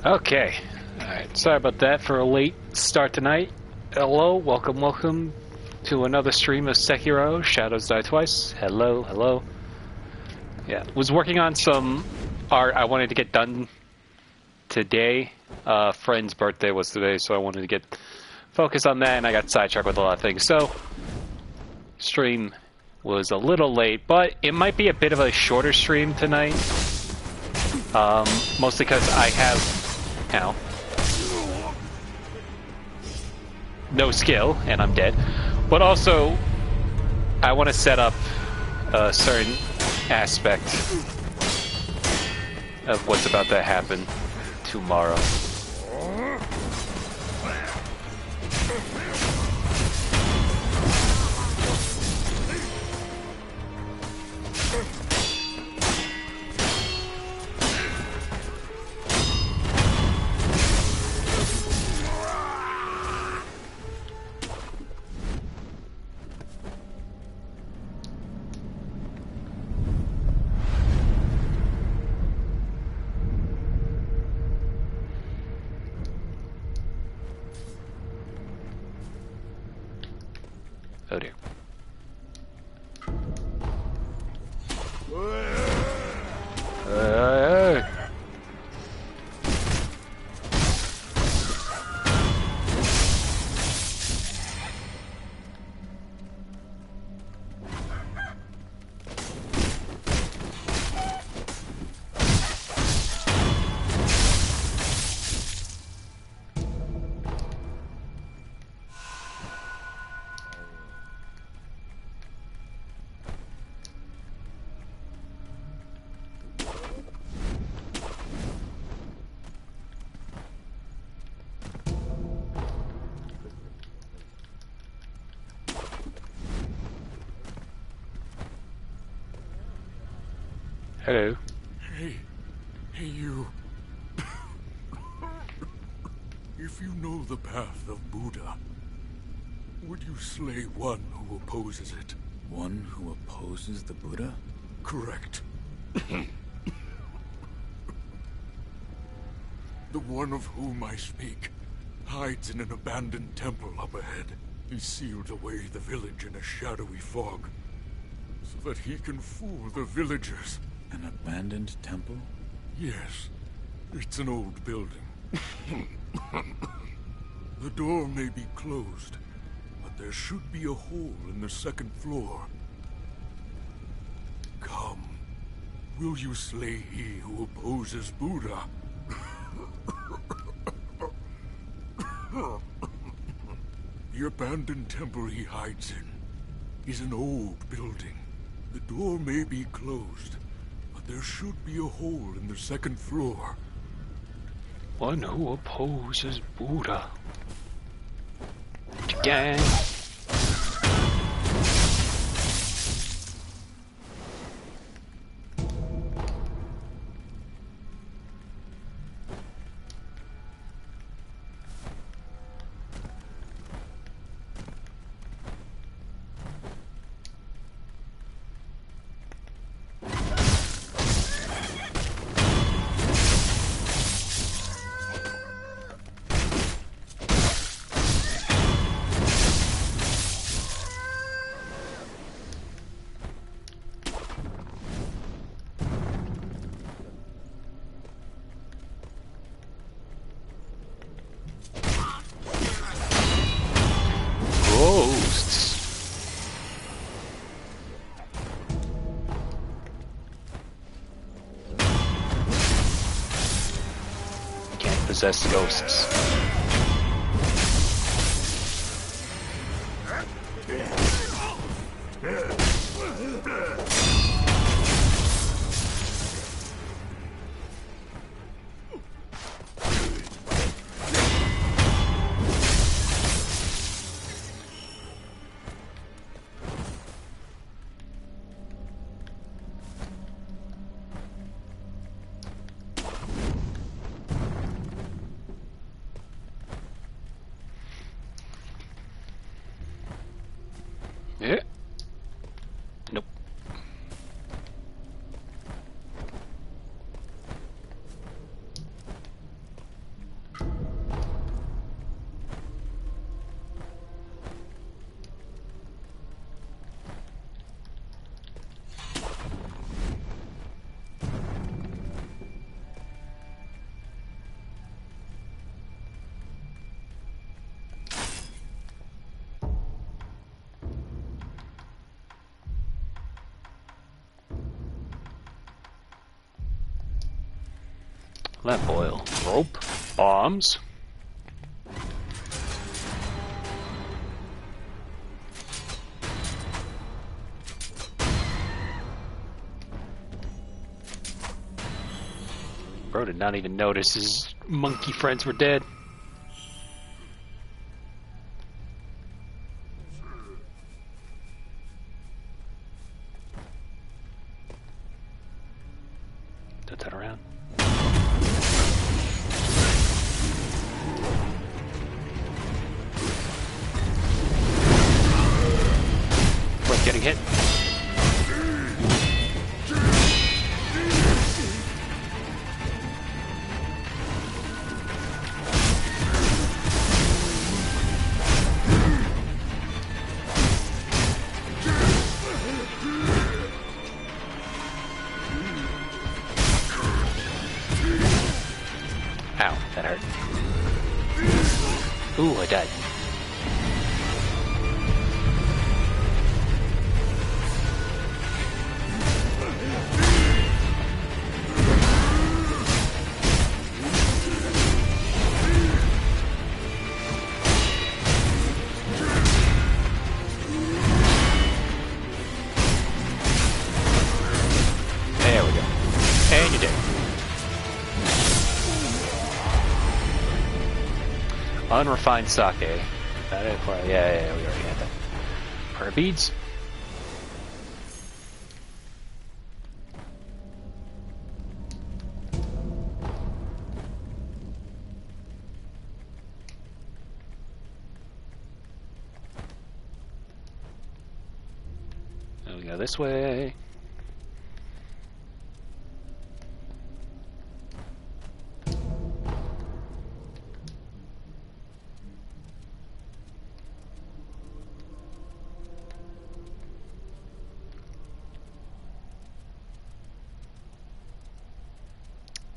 Okay. Alright, sorry about that for a late start tonight. Hello, welcome to another stream of Sekiro, Shadows Die Twice. Hello. Yeah, was working on some art I wanted to get done today. Friend's birthday was today, so I wanted to get focused on that, and I got sidetracked with a lot of things. So, stream was a little late, but it might be a bit of a shorter stream tonight. Mostly because I have, no skill, and I'm dead. But also, I want to set up a certain aspect of what's about to happen tomorrow. Oh dear. Hello. Hey you. If you know the path of Buddha, would you slay one who opposes it? One who opposes the Buddha? Correct. The one of whom I speak hides in an abandoned temple up ahead. He sealed away the village in a shadowy fog, so that he can fool the villagers. An abandoned temple? Yes, it's an old building. The door may be closed, but there should be a hole in the second floor. Come, will you slay he who opposes Buddha? The abandoned temple he hides in is an old building. The door may be closed, but there should be a hole in the second floor. One who opposes Buddha. Gang. Possess ghosts. Yeah. Nope. Lamp oil. Rope. Bombs. Bro did not even notice his monkey friends were dead. Turn that around. We're getting hit. Ow, that hurt. Ooh, I died. There we go. And you're dead. Unrefined sake. That is where, yeah, we already had that. Prayer beads. Now we go this way.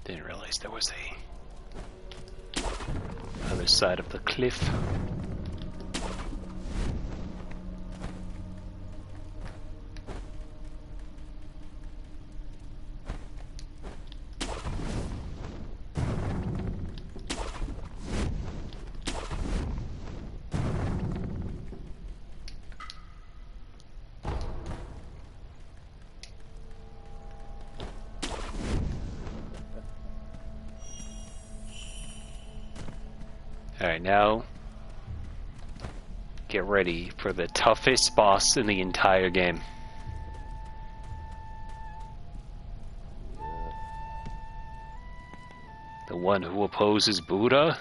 Didn't realize there was a other side of the cliff. Alright, now get ready for the toughest boss in the entire game. The one who opposes Buddha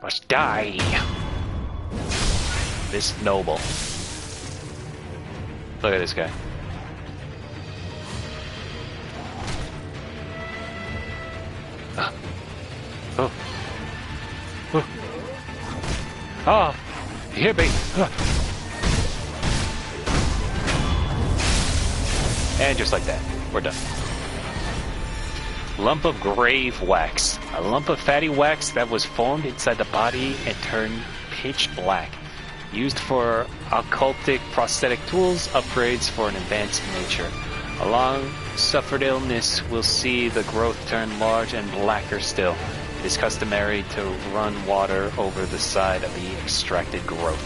must die. This noble. Look at this guy. Oh. Oh. Oh. You hit me. Oh. And just like that, we're done. Lump of grave wax. A lump of fatty wax that was formed inside the body and turned pitch black. Used for occultic prosthetic tools, upgrades for an advanced nature. A long suffered illness will see the growth turn large and blacker still. It is customary to run water over the side of the extracted growth.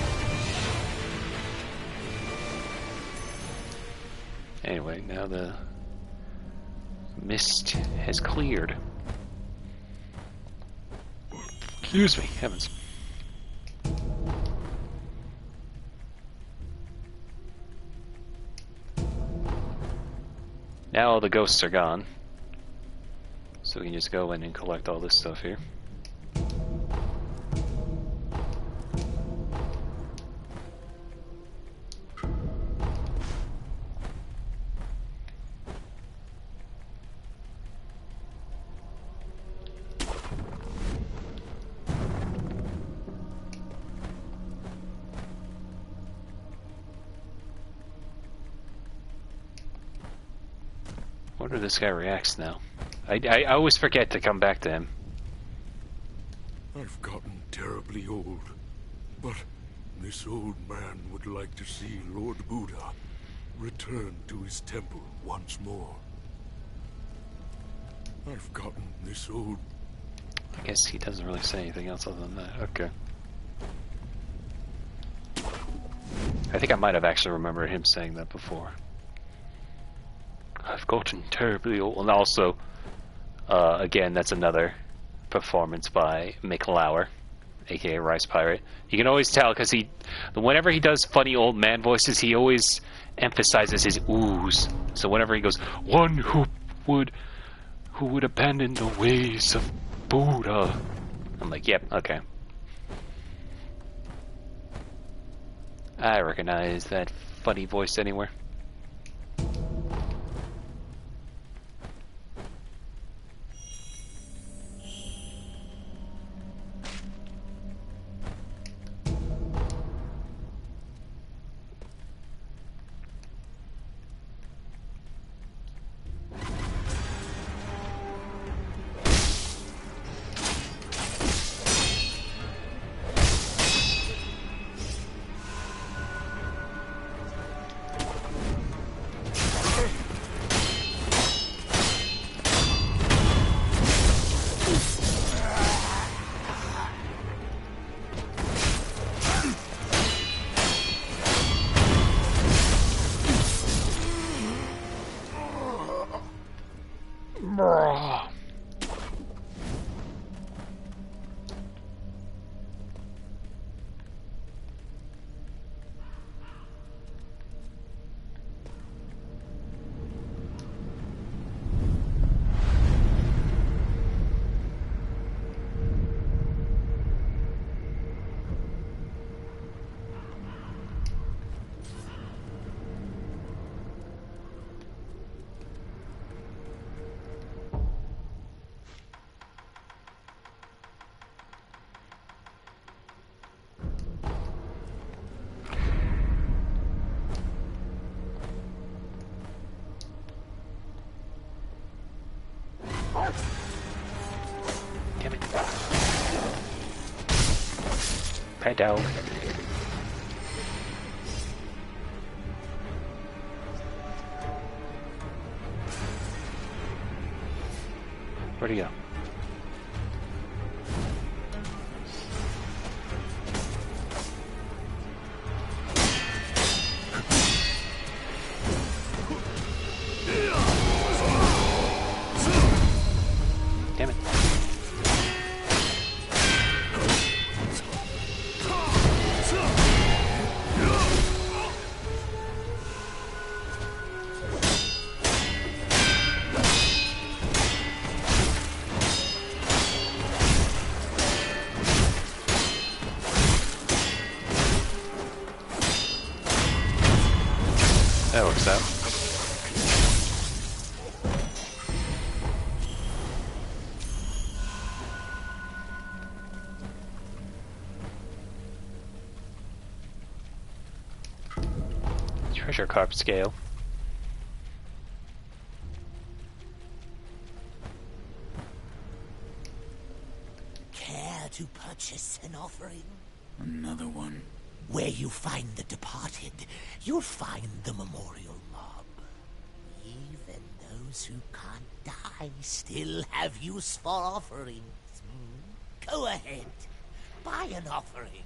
Anyway, now the mist has cleared. Excuse me, heavens. Now all the ghosts are gone. So we can just go in and collect all this stuff here. I wonder if this guy reacts now. I always forget to come back to him. I've gotten terribly old, but this old man would like to see Lord Buddha return to his temple once more. I've gotten this old. I guess he doesn't really say anything else other than that. Okay. I think I might have actually remembered him saying that before. I've gotten terribly old. And also, again, that's another performance by Mick Lauer, aka Rice Pirate. You can always tell because whenever he does funny old man voices, he always emphasizes his oohs. So whenever he goes, one who would abandon the ways of Buddha, I'm like, yep, okay. I recognize that funny voice anywhere. Damn it. Pedo. Where'd he go? Damn it. That works out. Treasure carp scale. Care to purchase an offering? Another one. Where you find the departed, you'll find the memorial mob. Even those who can't die still have use for offerings. Go ahead, buy an offering.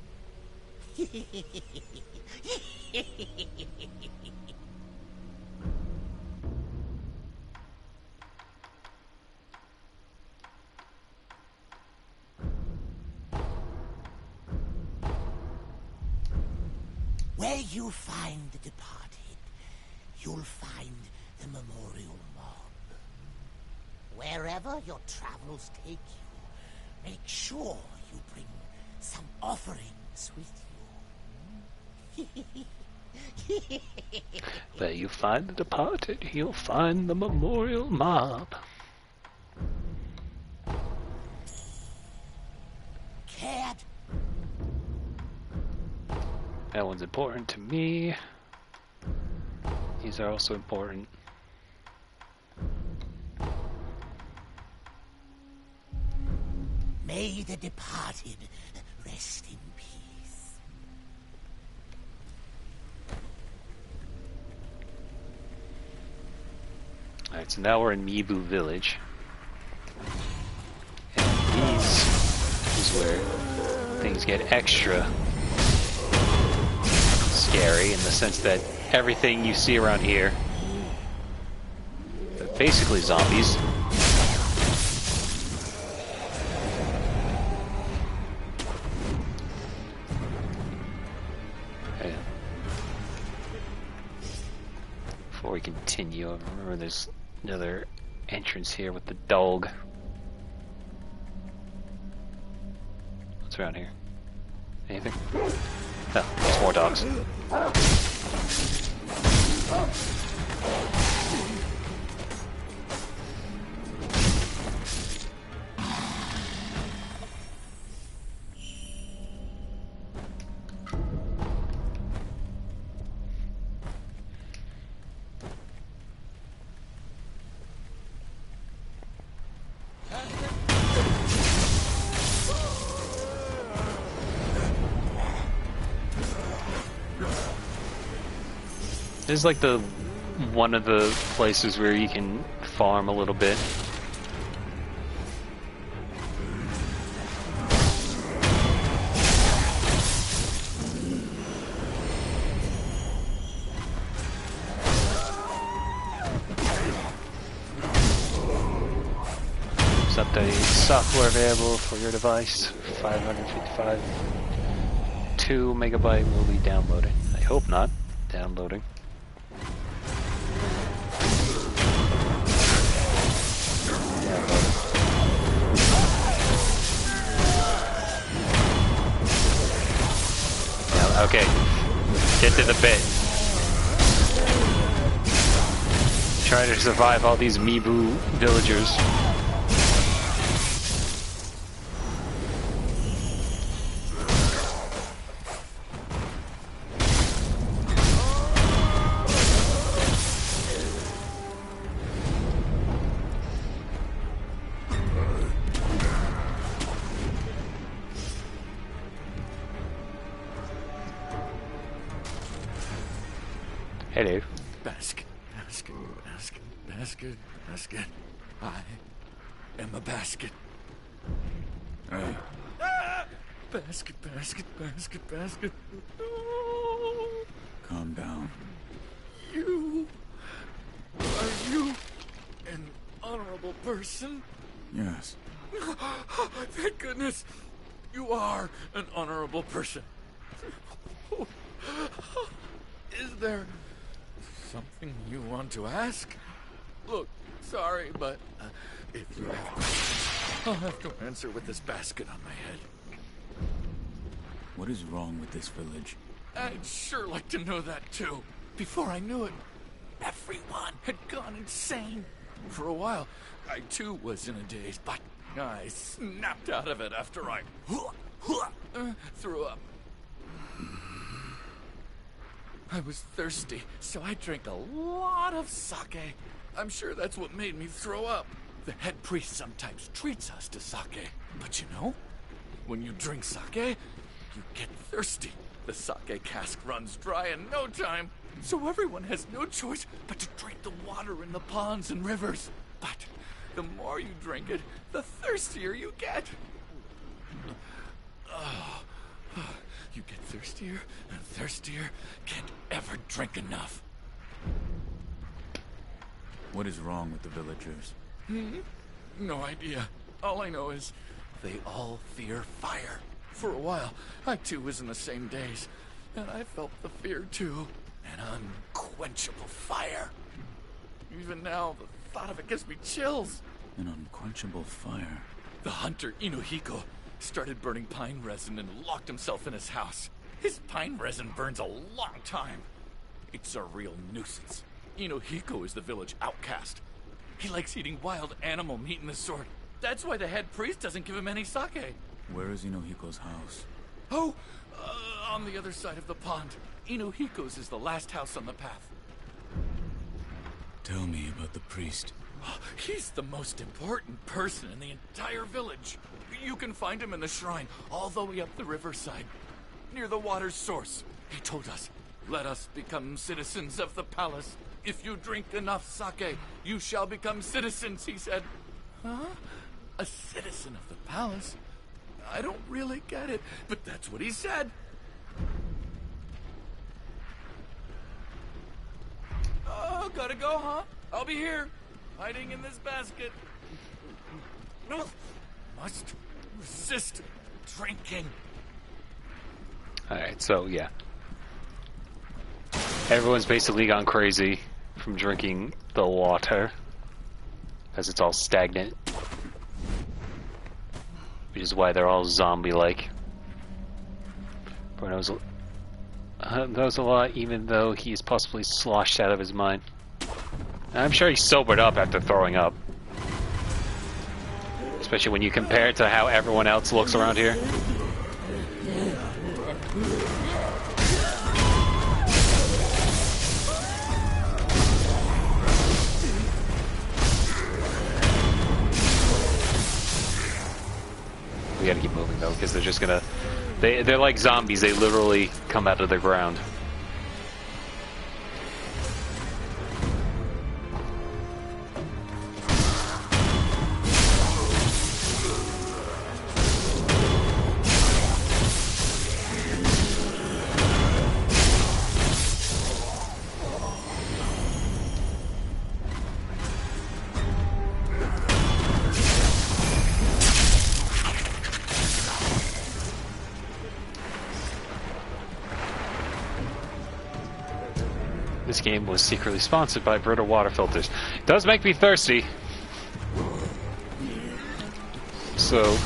Where you find the departed, you'll find the memorial mob. Wherever your travels take you, make sure you bring some offerings with you. Where you find the departed, you'll find the memorial mob. Cared. That one's important to me. These are also important. May the departed rest in peace. Alright, so now we're in Mibu Village. is where things get extra scary, in the sense that everything you see around here are basically zombies. Okay. Before we continue, remember there's another entrance here with the dog. What's around here? Anything? No, there's more dogs. This is like the one of the places where you can farm a little bit. There's updated software available for your device. 555. 2 megabyte will be downloading. I hope not. Downloading. Okay, get to the bit. Try to survive all these Mibu villagers. Hello. Basket, basket, basket, basket, basket. I am a basket. Hey, Basket, basket, basket, basket. calm down. Are you an honorable person? Yes. Thank goodness you are an honorable person. Is there something you want to ask? Look, sorry, but if you have questions, I'll have to answer with this basket on my head. What is wrong with this village? I'd sure like to know that too. Before I knew it, everyone had gone insane. For a while, I too was in a daze, but I snapped out of it after I threw up. I was thirsty, so I drank a lot of sake. I'm sure that's what made me throw up. The head priest sometimes treats us to sake. But you know, when you drink sake, you get thirsty. The sake cask runs dry in no time, so everyone has no choice but to drink the water in the ponds and rivers. But the more you drink it, the thirstier you get. You get thirstier and thirstier, can't ever drink enough. What is wrong with the villagers? No idea. All I know is they all fear fire. For a while, I too was in the same daze, and I felt the fear too. An unquenchable fire. Even now, the thought of it gives me chills. An unquenchable fire. The hunter Inuhiko started burning pine resin and locked himself in his house. His pine resin burns a long time. It's a real nuisance. Inuhiko is the village outcast. He likes eating wild animal meat and the sort. That's why the head priest doesn't give him any sake. Where is Inohiko's house? Oh, on the other side of the pond. Inuhiko's is the last house on the path. Tell me about the priest. He's the most important person in the entire village. You can find him in the shrine, all the way up the riverside, near the water's source. He told us, let us become citizens of the palace. If you drink enough sake, you shall become citizens, he said. Huh? A citizen of the palace? I don't really get it, but that's what he said. Oh, gotta go, huh? I'll be here, hiding in this basket. No, must resist drinking. Alright, so yeah. Everyone's basically gone crazy from drinking the water. Because it's all stagnant. Which is why they're all zombie-like. Bruno knows a lot, even though he's possibly sloshed out of his mind. I'm sure he's sobered up after throwing up. Especially when you compare it to how everyone else looks around here. We gotta keep moving though, because they're just gonna... They're like zombies, they literally come out of the ground. This game was secretly sponsored by Brita water filters. It does make me thirsty. So,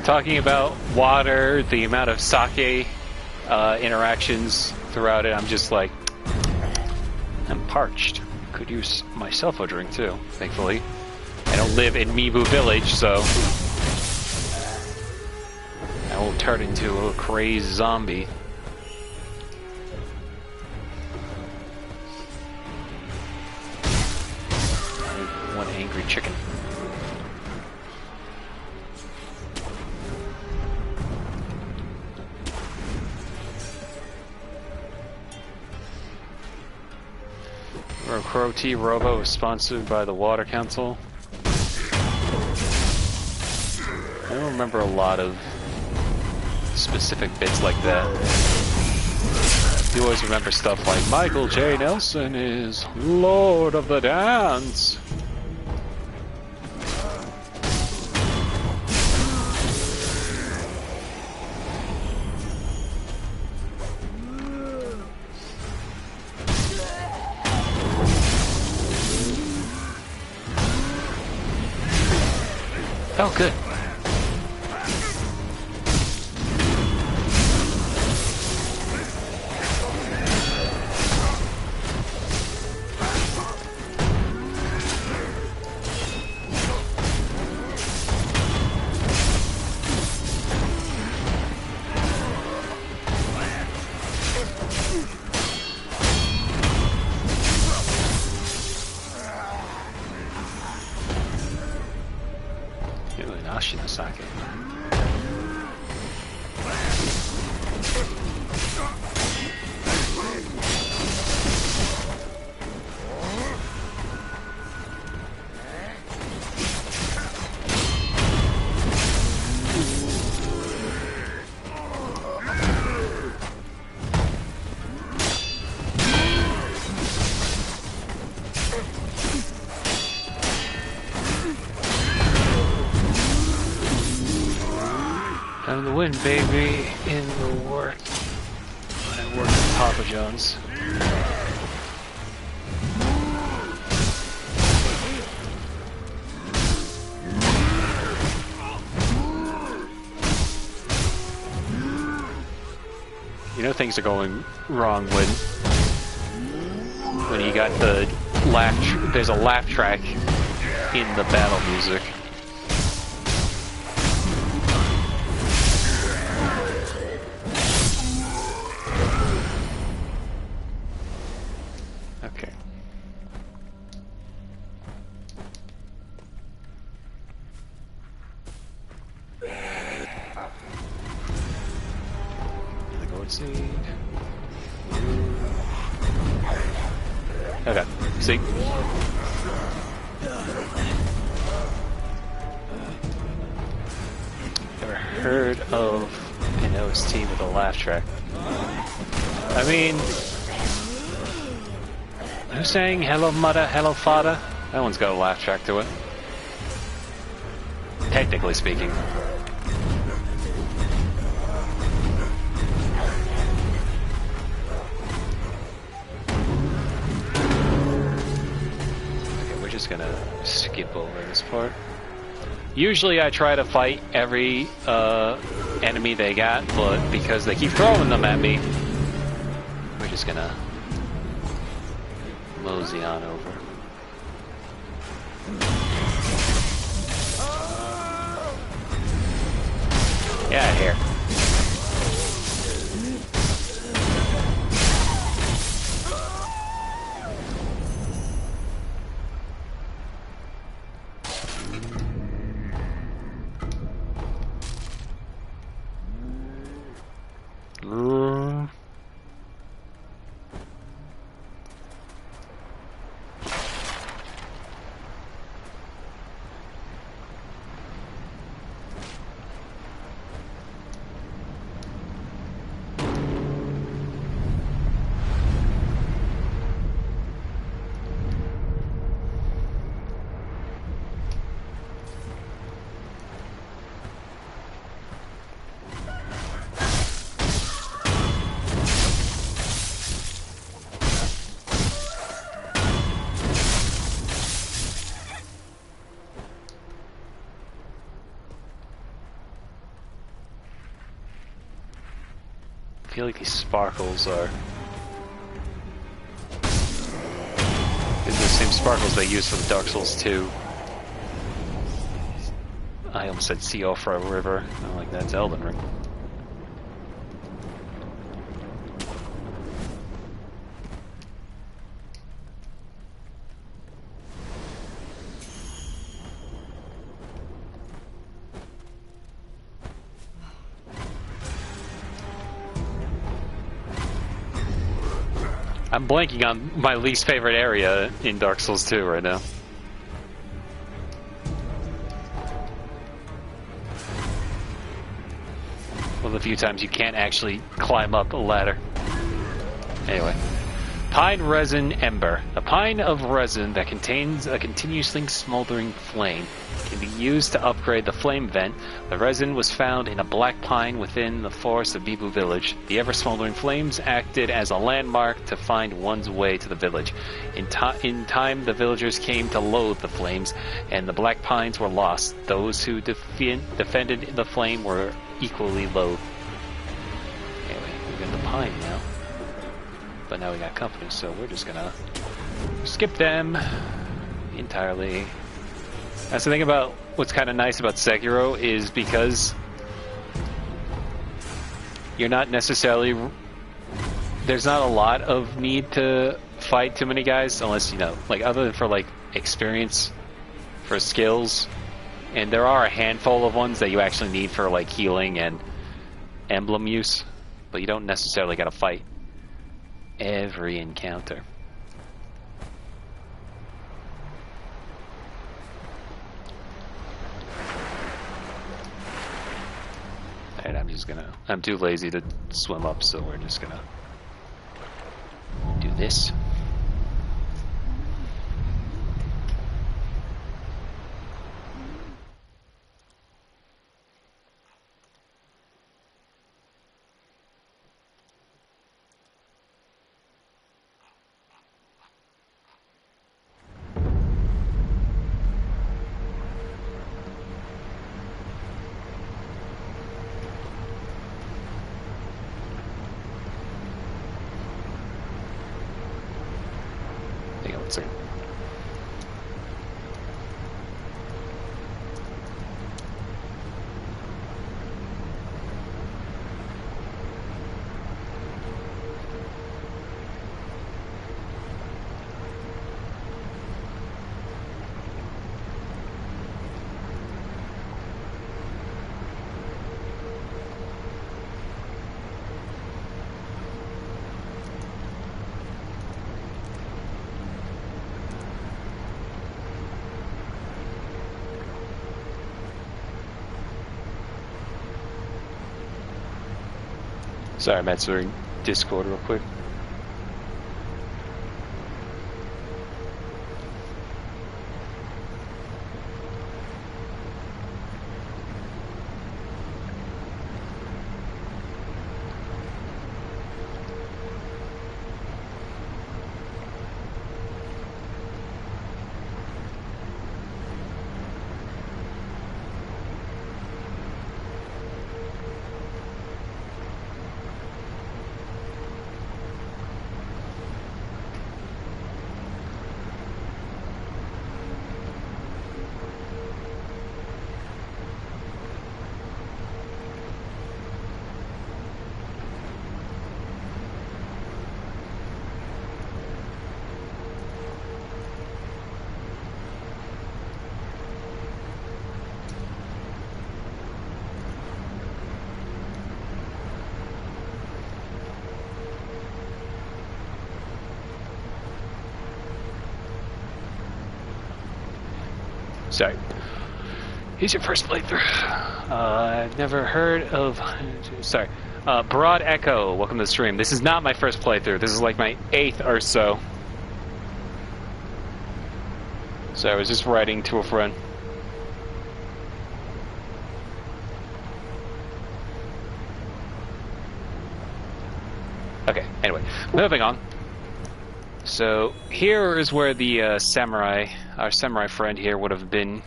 talking about water, the amount of sake interactions throughout it, I'm just like, I'm parched. Could use myself a drink too, thankfully. I don't live in Mibu Village, so I won't turn into a crazed zombie. One angry chicken. Crow T Robo is sponsored by the Water Council. I don't remember a lot of specific bits like that. You always remember stuff like Michael J. Nelson is Lord of the Dance. Oh, good. Sake. I'm the win, baby, in the work. I work at Papa John's. You know things are going wrong when you got the laugh. There's a laugh track in the battle music. Okay, see? heard of an OST with a laugh track. I mean, who's saying hello mother, hello father? That one's got a laugh track to it. Technically speaking. Okay, we're just gonna skip over this part. Usually I try to fight every enemy they got, but because they keep throwing them at me, we're just gonna mosey on over. Get out of here. I feel like these sparkles are the same sparkles they use for the Dark Souls 2. I almost said Siofra River. I'm like, that's Elden Ring. I'm blanking on my least favorite area in Dark Souls 2 right now. Well, the few times you can't actually climb up a ladder. Anyway. Pine Resin Ember. A pine of resin that contains a continuously smoldering flame can be used to upgrade the flame vent. The resin was found in a black pine within the forest of Bibu village. The ever-smoldering flames acted as a landmark to find one's way to the village. In time, the villagers came to loathe the flames, and the black pines were lost. Those who defended the flame were equally loathed. Anyway, we got the pine now. But now we got company, so we're just gonna skip them entirely. That's the thing about what's kind of nice about Sekiro is because you're not necessarily... There's not a lot of need to fight too many guys unless, you know, like other than for like experience, for skills, and there are a handful of ones that you actually need for like healing and emblem use, but you don't necessarily gotta fight every encounter. And I'm too lazy to swim up, so we're just gonna do this. Sorry, I'm answering Discord real quick. Sorry. Here's your first playthrough. I've never heard of... Sorry. Broad Echo, welcome to the stream. This is not my first playthrough. This is like my 8th or so. So I was just writing to a friend. Okay, anyway. Moving on. So here is where the our samurai friend here would have been,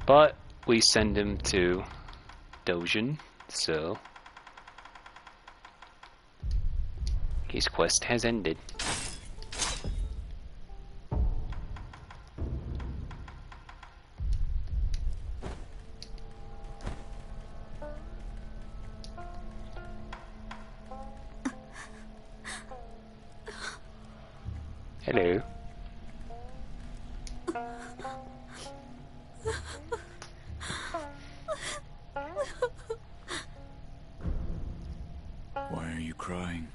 but we send him to Dojin, so his quest has ended. Hello. Why are you crying?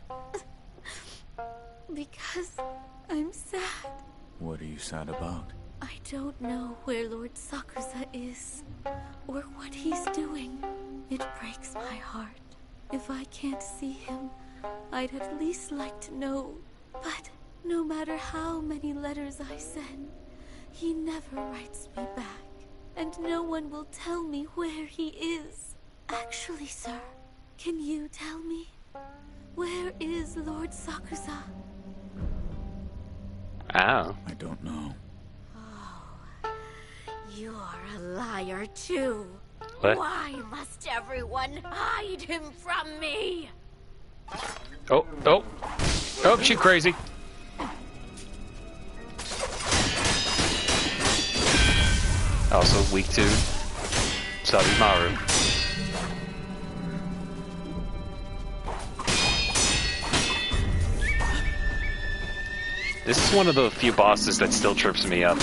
Because I'm sad. What are you sad about? I don't know where Lord Sakusa is, or what he's doing. It breaks my heart. If I can't see him, I'd at least like to know. But no matter how many letters I send, he never writes me back. And no one will tell me where he is. Actually, sir, can you tell me? Where is Lord Sakusa? Oh. I don't know. Oh, you're a liar too. What? Why must everyone hide him from me? Oh, she crazy. Also weak to Sabimaru. This is one of the few bosses that still trips me up.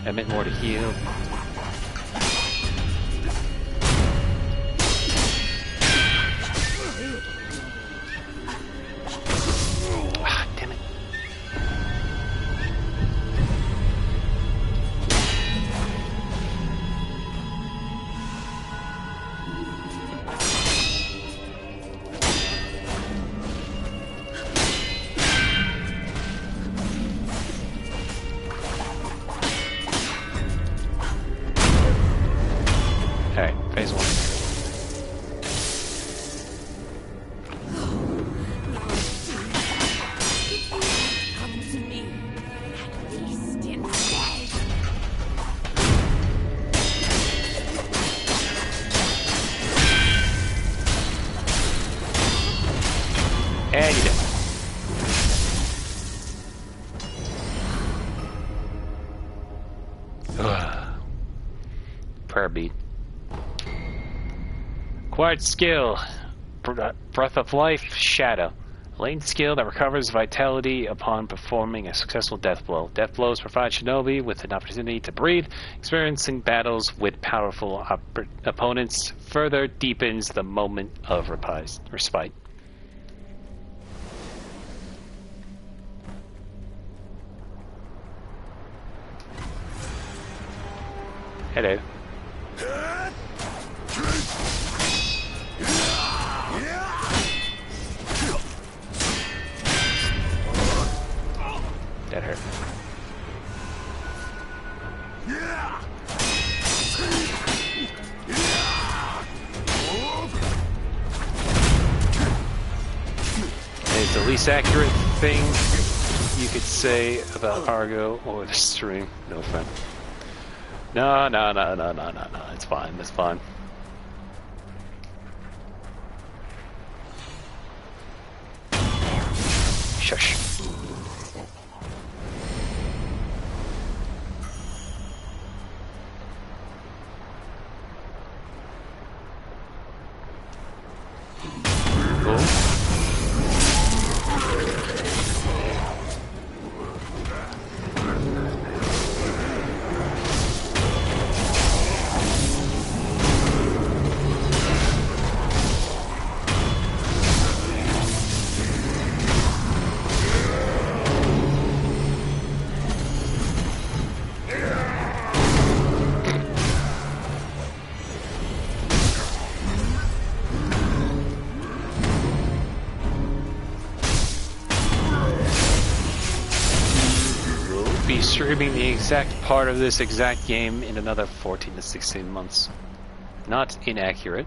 I meant more to heal. Ah, damn it. Alright, phase 1. Come to me, at least instead. And you did. Prayer beat. Acquired skill. Breath of Life, Shadow. Latent skill that recovers vitality upon performing a successful death blow. Death blows provide Shinobi with an opportunity to breathe. Experiencing battles with powerful opponents further deepens the moment of respite. Hello. That hurt. It's the least accurate thing you could say about Argo or the stream. No offense. No. It's fine. It's fine. Shush. Cool. Be streaming the exact part of this exact game in another 14 to 16 months. Not inaccurate.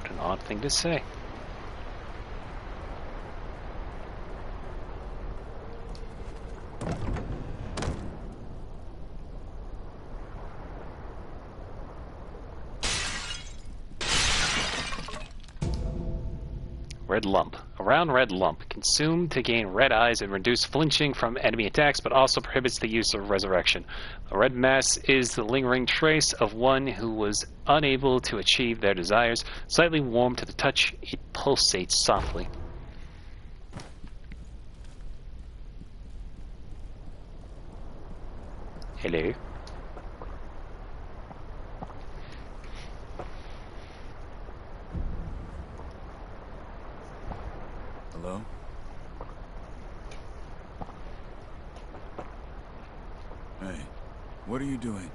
What an odd thing to say. Red lump. A round red lump. Consumed to gain red eyes and reduce flinching from enemy attacks, but also prohibits the use of resurrection. A red mass is the lingering trace of one who was unable to achieve their desires. Slightly warm to the touch, it pulsates softly. Hello. Hello? Hey, what are you doing?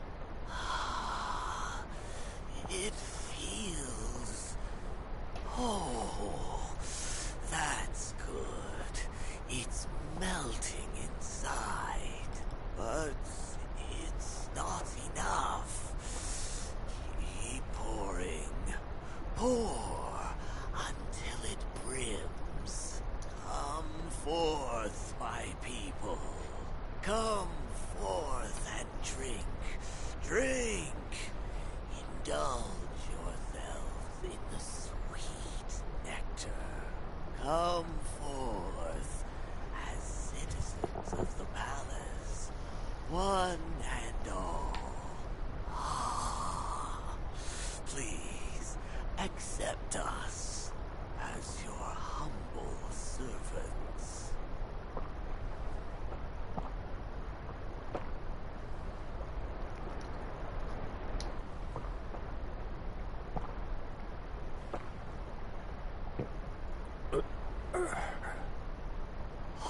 It feels... Oh, that's good. It's melting inside. But it's not enough. Keep pouring. Pour until it brims. Come forth, my people. Come forth and drink. Drink. Indulge yourselves in the sweet nectar. Come forth as citizens of the palace, one and all. Please accept us as your humble servants.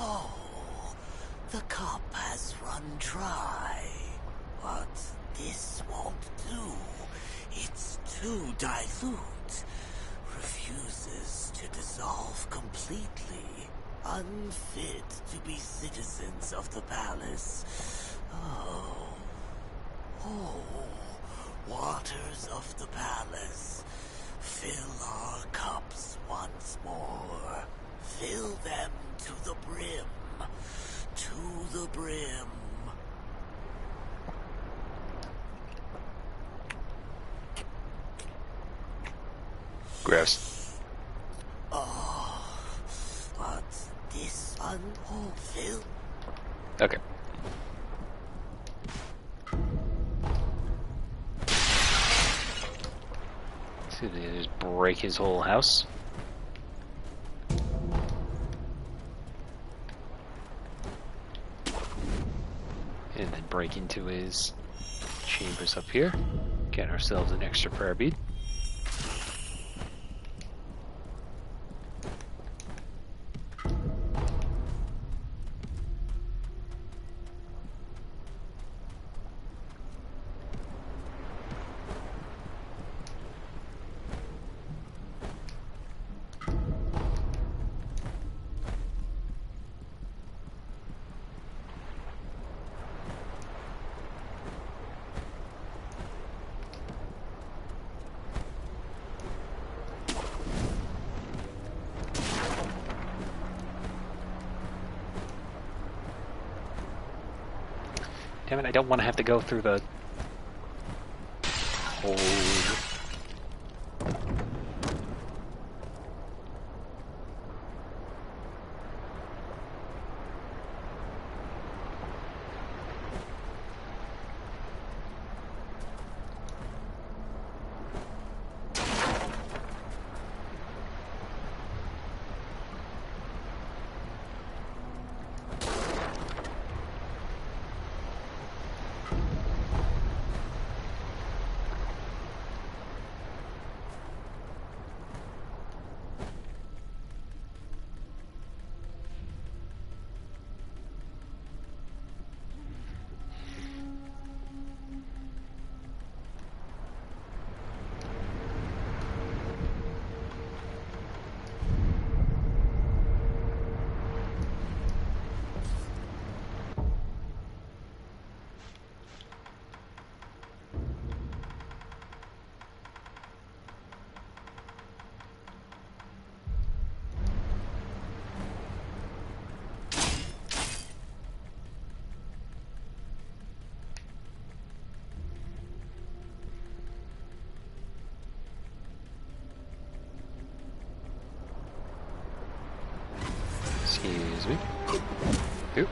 Oh, the cup has run dry. But this won't do. It's too dilute. Refuses to dissolve completely. Unfit to be citizens of the palace. Oh, waters of the palace. Fill our cups once more. Fill them to the brim. To the brim. Gross. Oh, but this unfulfilled. Okay. See if they just break his whole house. And then break into his chambers up here. Get ourselves an extra prayer bead. Damn it, I don't want to have to go through the whole... Excuse me. Oop.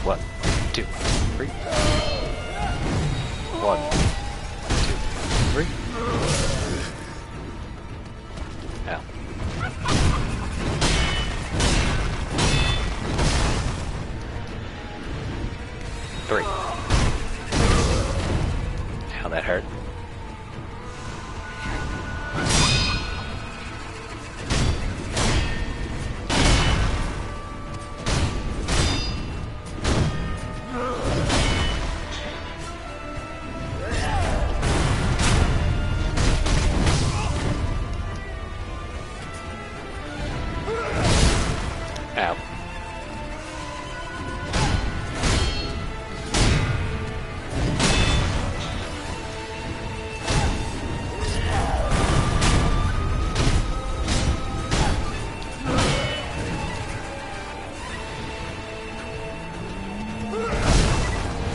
One, two, three. One, two, three. Ow. Three. Ow, that hurt. Ow.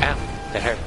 Ow, that hurt.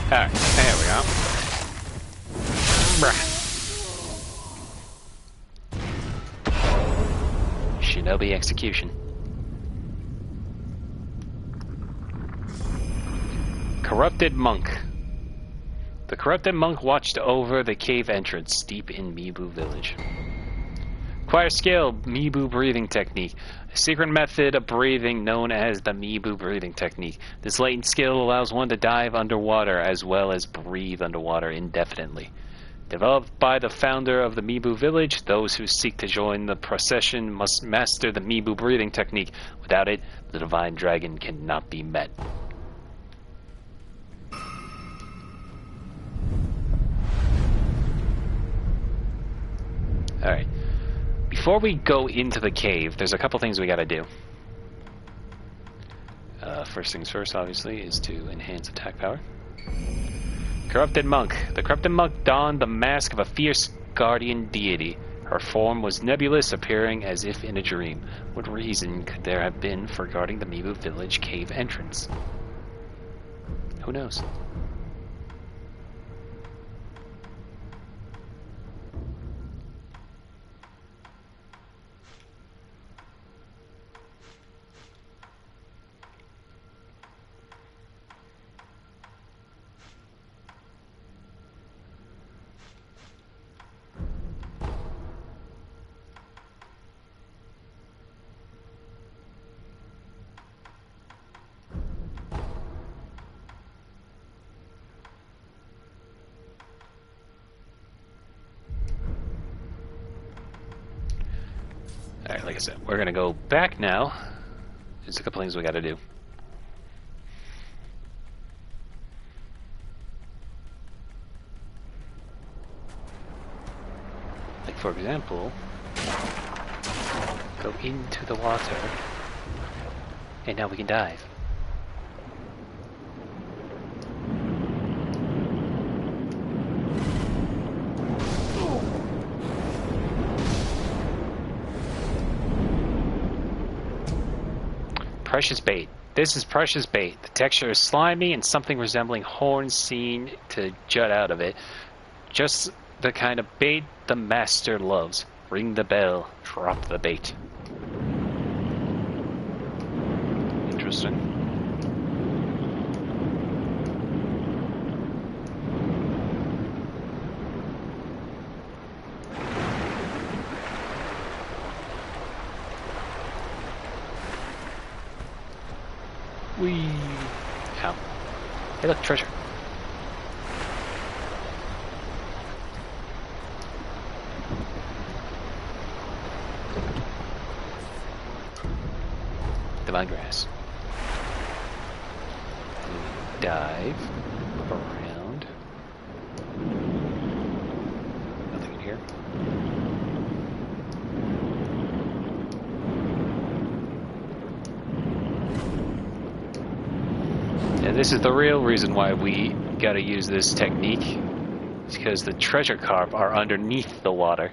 Alright, there we go. Bruh. Shinobi execution. Corrupted monk. The corrupted monk watched over the cave entrance deep in Mibu village. Acquire skill, Mibu breathing technique. A secret method of breathing known as the Mibu breathing technique. This latent skill allows one to dive underwater as well as breathe underwater indefinitely. Developed by the founder of the Mibu village, those who seek to join the procession must master the Mibu breathing technique. Without it, the divine dragon cannot be met. Alright. Before we go into the cave, there's a couple things we gotta do. First things first, obviously, is to enhance attack power. Corrupted Monk. The Corrupted Monk donned the mask of a fierce guardian deity. Her form was nebulous, appearing as if in a dream. What reason could there have been for guarding the Mibu village cave entrance? Who knows? Alright, like I said, we're gonna go back now. There's a couple things we gotta do. Like, for example, go into the water, and now we can dive. Precious bait. This is precious bait. The texture is slimy and something resembling horns seen to jut out of it. Just the kind of bait the master loves. Ring the bell, drop the bait. Interesting. Whee! Ow. Hey, look, treasure. Divine grass. Dive around. Nothing in here. And this is the real reason why we gotta use this technique. It's because the treasure carp are underneath the water.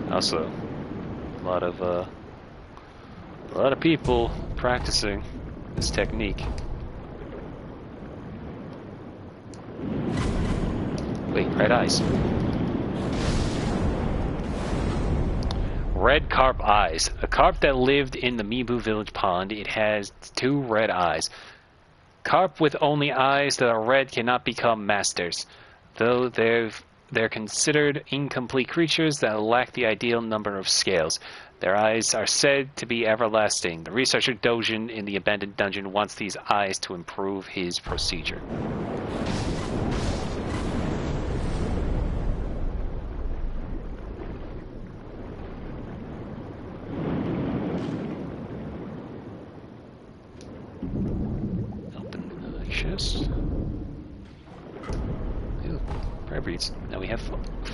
Also, a lot of people practicing this technique. Wait, red eyes. Red carp eyes. A carp that lived in the Mibu village pond. It has 2 red eyes. Carp with only eyes that are red cannot become masters, though they're considered incomplete creatures that lack the ideal number of scales. Their eyes are said to be everlasting. The researcher Dojin in the abandoned dungeon wants these eyes to improve his procedure. Open the chest. Ooh. Prayer beads. Now we have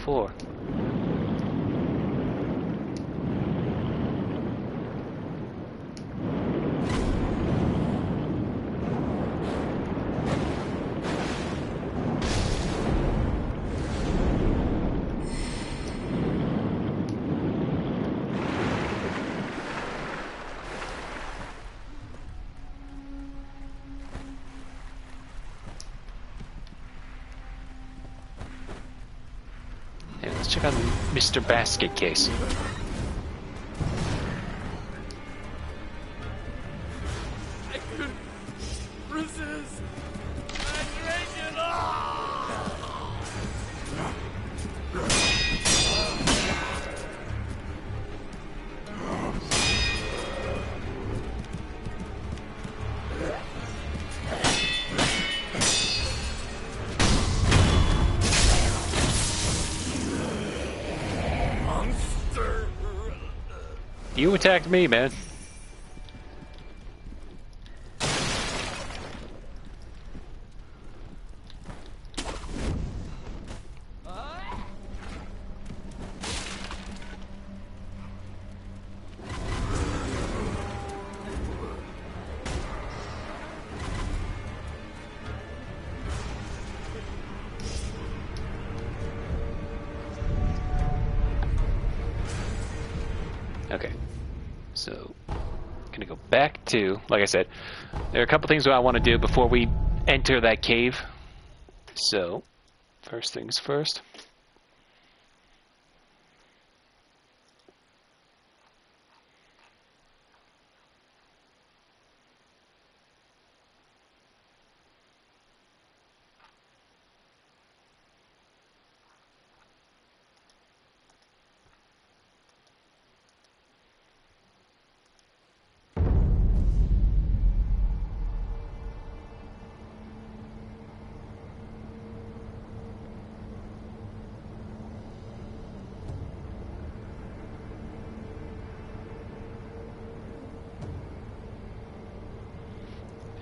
4. Check out Mr. Basket case. You attacked me, man. Okay, so gonna go back to, like I said, there are a couple things that I want to do before we enter that cave. So, first things first.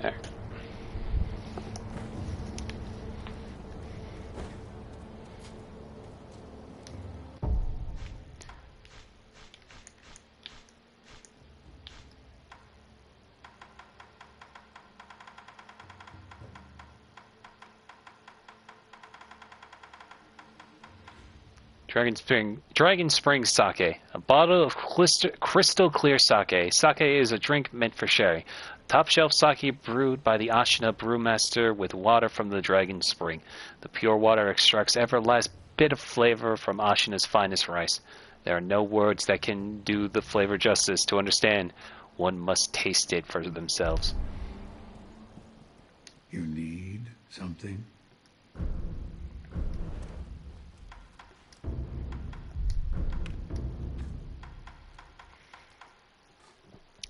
There. Dragon Spring Sake. A bottle of crystal clear sake. Sake is a drink meant for sharing. Top shelf sake brewed by the Ashina brewmaster with water from the Dragon Spring. The pure water extracts every last bit of flavor from Ashina's finest rice. There are no words that can do the flavor justice. To understand, one must taste it for themselves. You need something?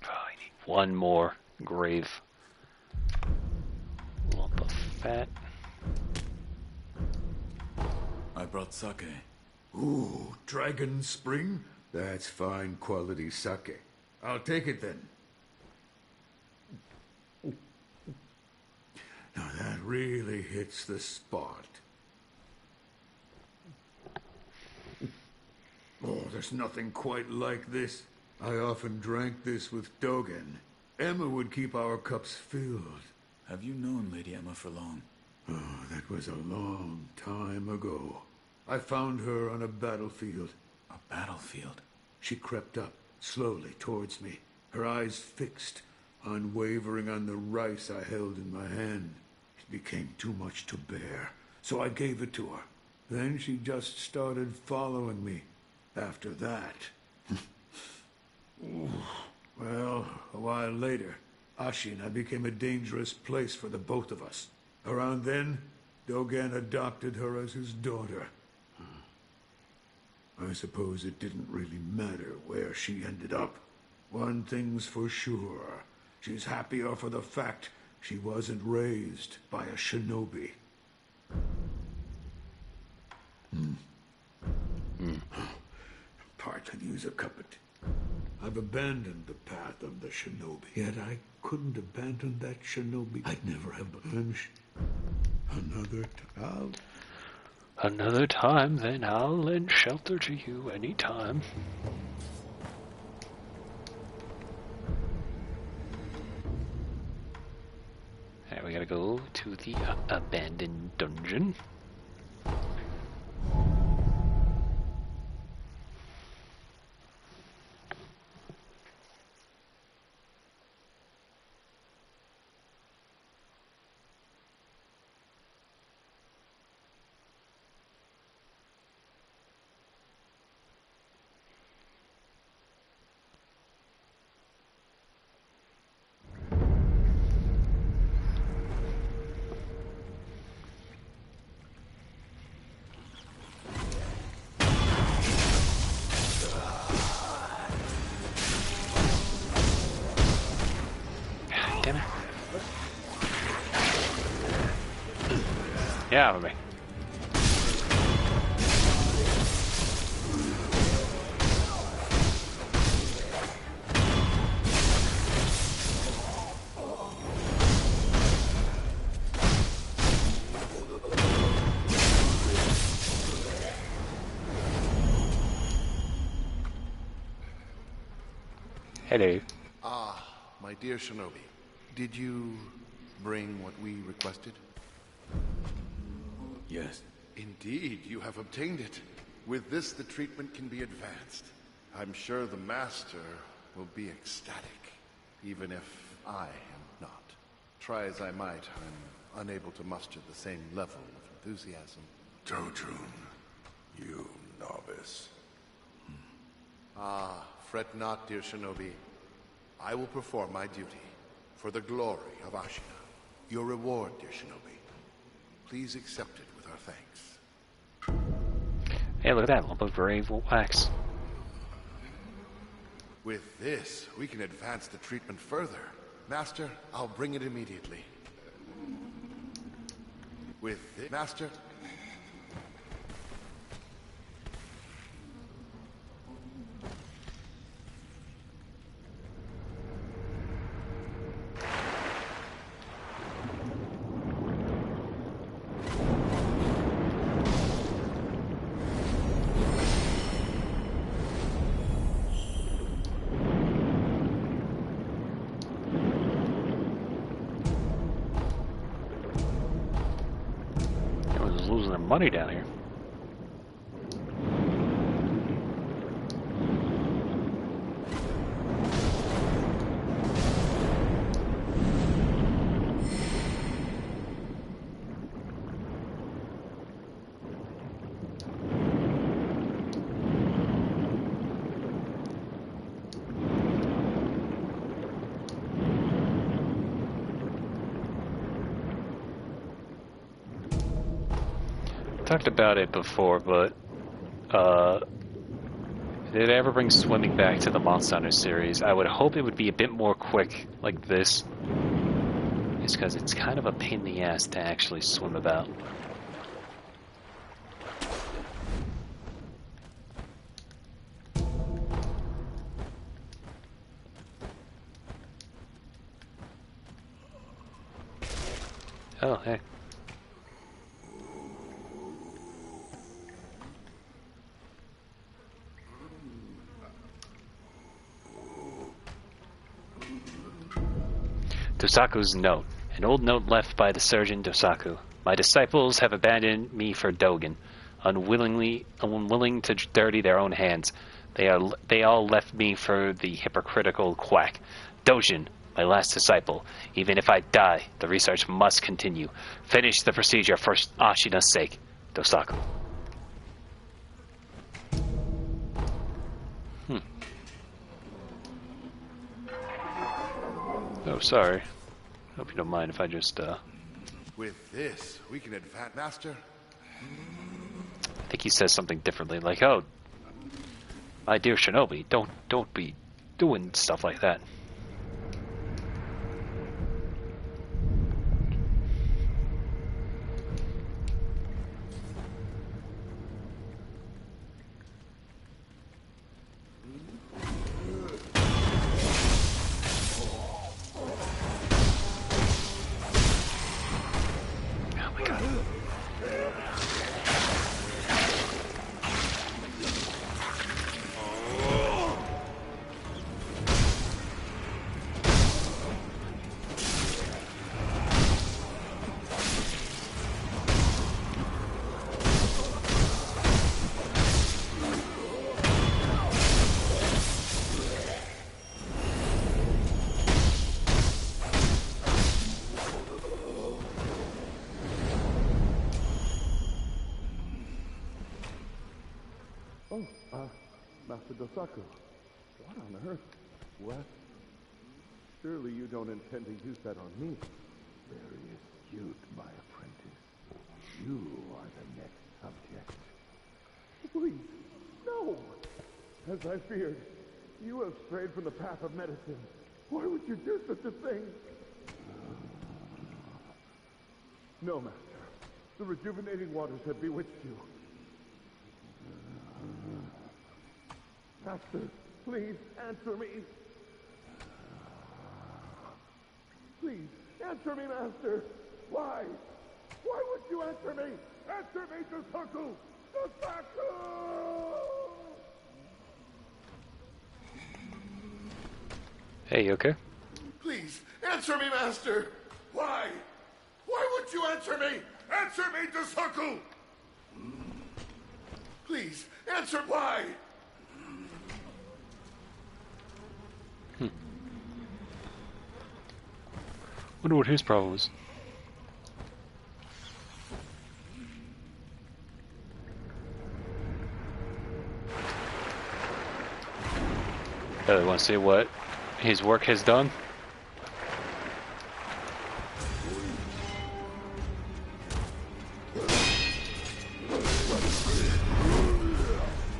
I need one more grave lump of fat. I brought sake. Ooh, Dragon Spring? That's fine quality sake. I'll take it then. Now that really hits the spot. Oh, there's nothing quite like this. I often drank this with Dogen. Emma would keep our cups filled. Have you known Lady Emma for long? Oh, that was a long time ago. I found her on a battlefield. A battlefield? She crept up, slowly, towards me, her eyes fixed, unwavering on the rice I held in my hand. It became too much to bear, so I gave it to her. Then she just started following me. After that... Well, a while later, Ashina became a dangerous place for the both of us. Around then, Dogen adopted her as his daughter. I suppose it didn't really matter where she ended up. One thing's for sure. She's happier for the fact she wasn't raised by a shinobi. Part could use a cup of tea. I've abandoned the path of the shinobi. Yet I couldn't abandon that shinobi. I'd never have been. Another time, then I'll lend shelter to you anytime. Alright, we gotta go to the abandoned dungeon. Damn it. Get out of me. Hello. Ah, my dear Shinobi. Did you bring what we requested? Yes. Indeed, you have obtained it. With this, the treatment can be advanced. I'm sure the Master will be ecstatic, even if I am not. Try as I might, I'm unable to muster the same level of enthusiasm. Dojun, you novice. Ah, fret not, dear Shinobi. I will perform my duty for the glory of Ashina. Your reward, dear Shinobi. Please accept it with our thanks. Hey, look at that lump of gray wax. With this, we can advance the treatment further. Master, I'll bring it immediately. With this, Master... Everyone's losing their money down here. Talked about it before, but if it ever brings swimming back to the Monster Hunter series, I would hope it would be a bit more quick like this. It's because it's kind of a pain in the ass to actually swim about. Oh, hey. Dosaku's note. An old note left by the surgeon Dosaku. My disciples have abandoned me for Dogen, unwilling to dirty their own hands. They all left me for the hypocritical quack. Dojin, my last disciple. Even if I die, the research must continue. Finish the procedure for Ashina's sake. Dosaku. Oh, sorry. Hope you don't mind if I just, With this, we can advance... Master? I think he says something differently, like, oh, my dear Shinobi, don't be doing stuff like that. Oh my god. Master Dosaku. What on earth? What? Surely you don't intend to use that on me. Very astute, my apprentice. You are the next subject. Please, no! As I feared, you have strayed from the path of medicine. Why would you do such a thing? No, Master. The rejuvenating waters have bewitched you. Master, please answer me. Please, answer me, Master. Why? Why would you answer me? Answer me, Dosaku! Dosaku! Hey, you okay? Please, answer me, Master! Why? Why would you answer me? Answer me, Daisaku! Please, answer why! Wonder what his problem was. I want to see what his work has done.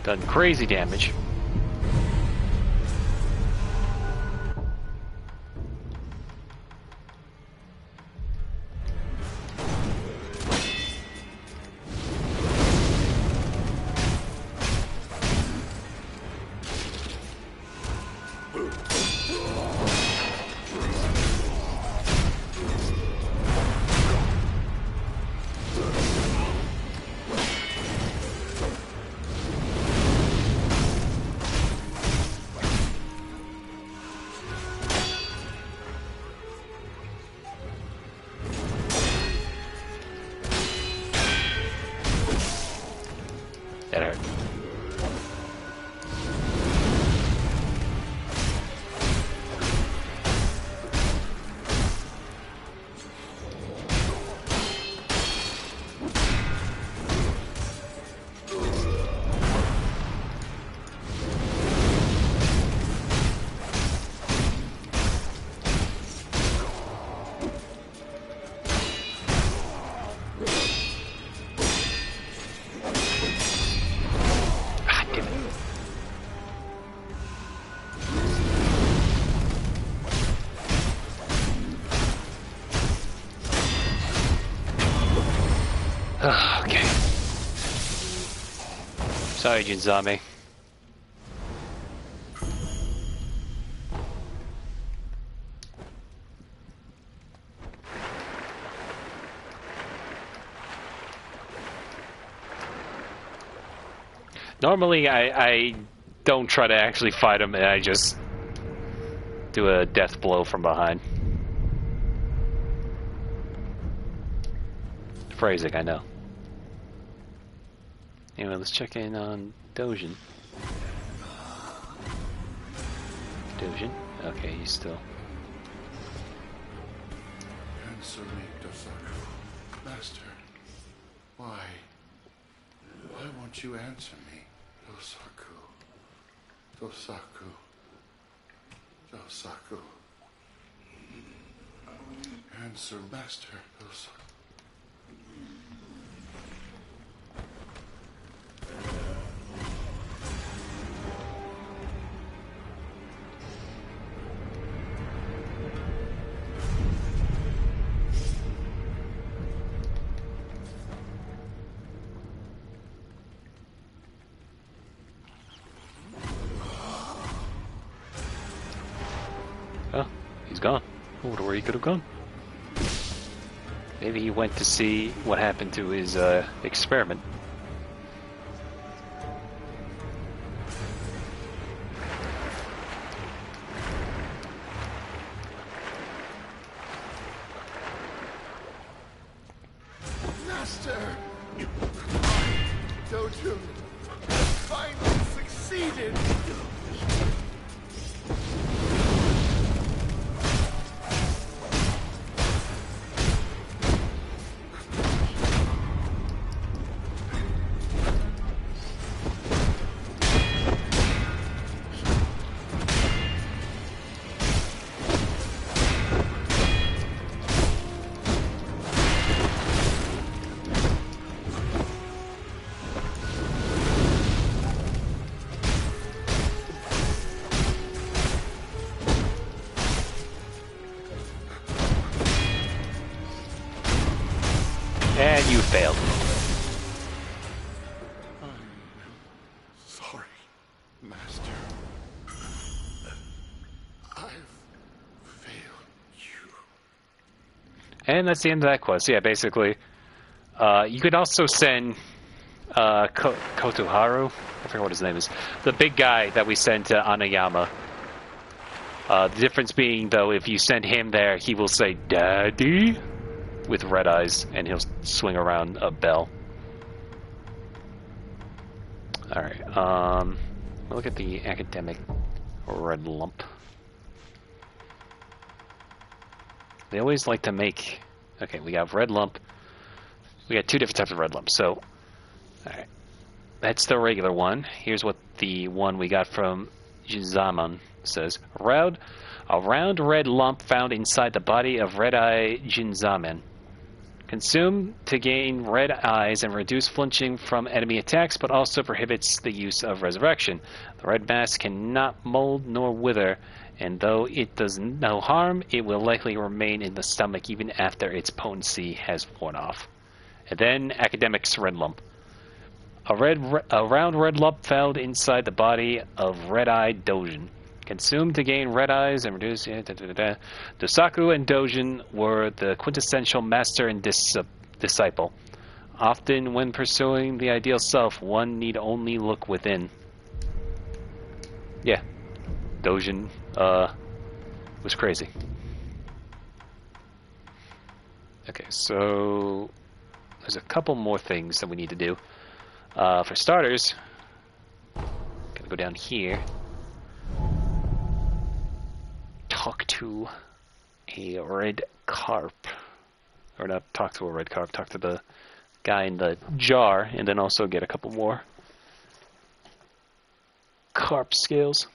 Done crazy damage. That hurt. Ah, damn it. Okay. Sorry, Jinzami. Normally, I don't try to actually fight him, and I just do a death blow from behind. Phrasing, I know. Anyway, let's check in on Dojin. Dojin? Okay, he's still... Answer me, Daisaku. Master, why? Why won't you answer me? Daisaku. Daisaku. Daisaku. Answer, Master. Daisaku. Oh, he's gone. I wonder where he could have gone. Maybe he went to see what happened to his experiment. Master! Dojin finally succeeded! And you failed. Sorry, Master. I've failed you. And that's the end of that quest. Yeah, basically. You could also send Kotoharu, I forget what his name is, the big guy that we sent to Anayama. The difference being, though, if you send him there, he will say, Daddy, with red eyes, and he'll swing around a bell. Alright, look at the academic red lump. They always like to make... Okay, we got red lump. We got two different types of red lumps, so... Alright. That's the regular one. Here's what the one we got from Jinzaman says. A round red lump found inside the body of Red-Eye Jinzaman. Consumed to gain red eyes and reduce flinching from enemy attacks, but also prohibits the use of resurrection. The red mass cannot mold nor wither, and though it does no harm, it will likely remain in the stomach even after its potency has worn off. And then Academic's red lump. A round red lump found inside the body of Red-Eye Dojin. Consumed to gain red eyes and reduce... Dosaku and Dojin were the quintessential master and disciple. Often when pursuing the ideal self, one need only look within. Yeah. Dojin, was crazy. Okay, so... There's a couple more things that we need to do. For starters, gotta go down here. Talk to a red carp. Or not talk to a red carp, talk to the guy in the jar, and then also get a couple more carp scales.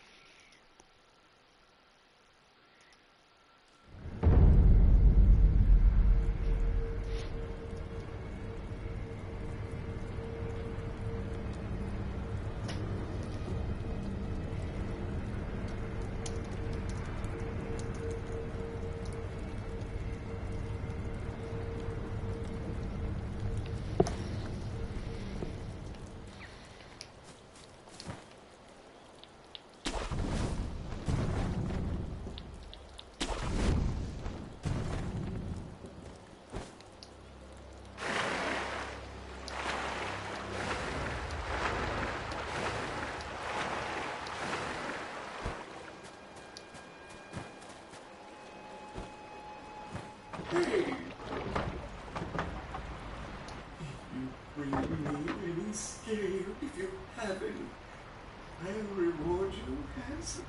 Bring me any scale if you have any. I'll reward you handsomely.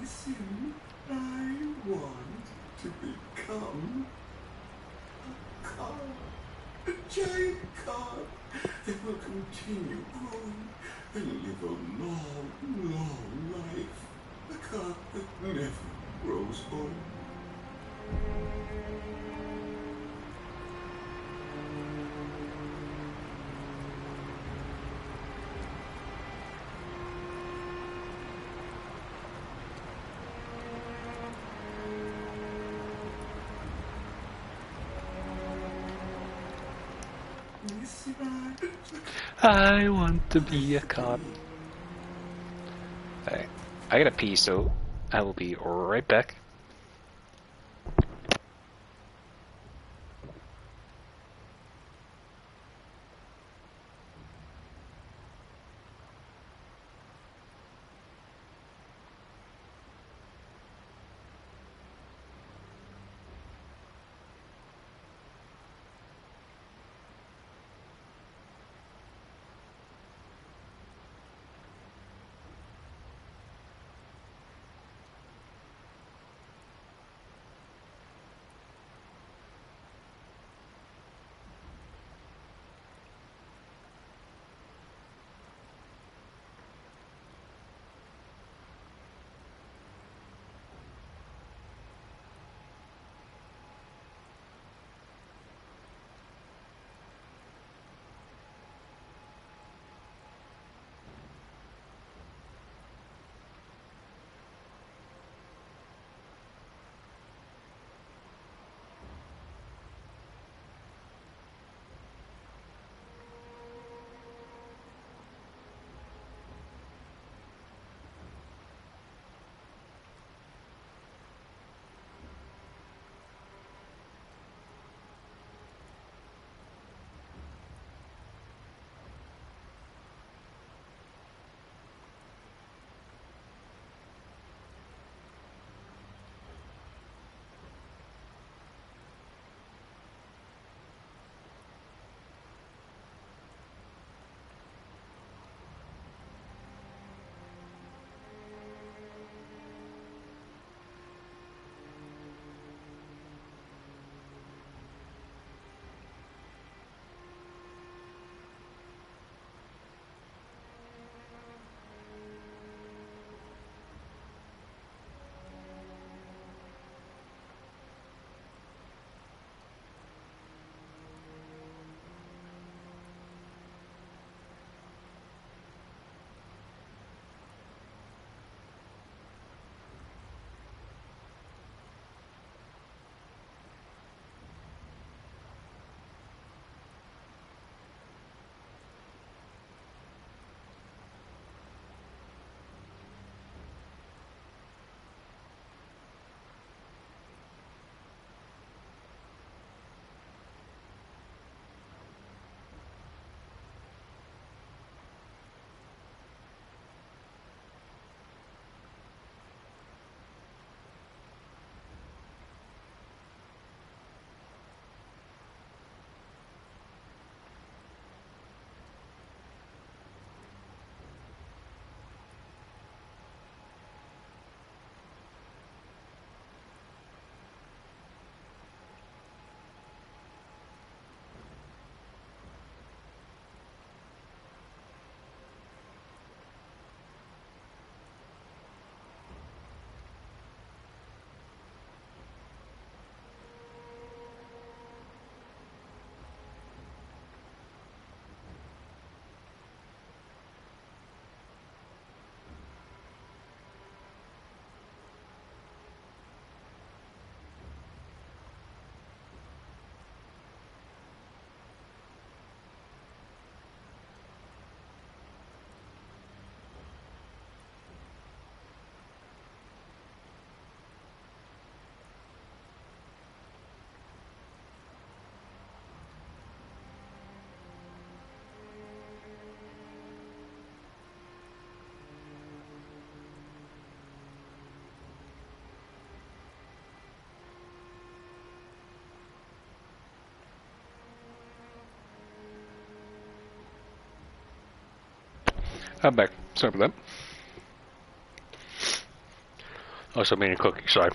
Listen, I want to become a carp, a giant carp that will continue growing and live a long, long life. A carp that never grows old. I want to be a carp. Alright, I gotta pee, so I will be right back. I'm back. Sorry about that. Also made a cookie, sorry.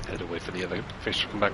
Had to wait for the other fish to come back.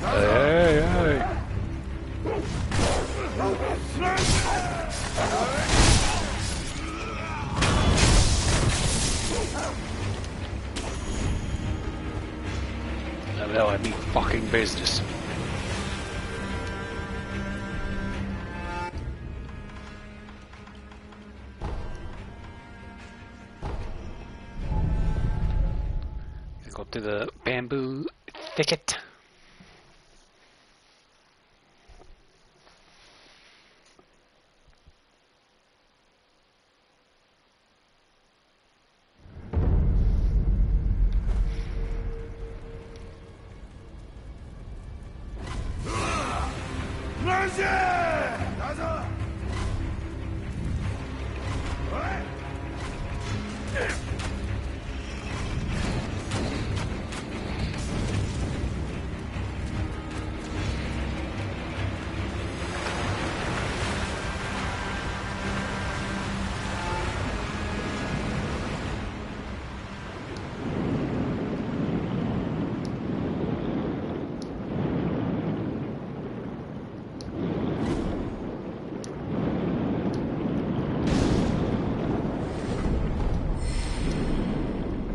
Hey, hey. How the hell I mean fucking business. Go to the bamboo thicket.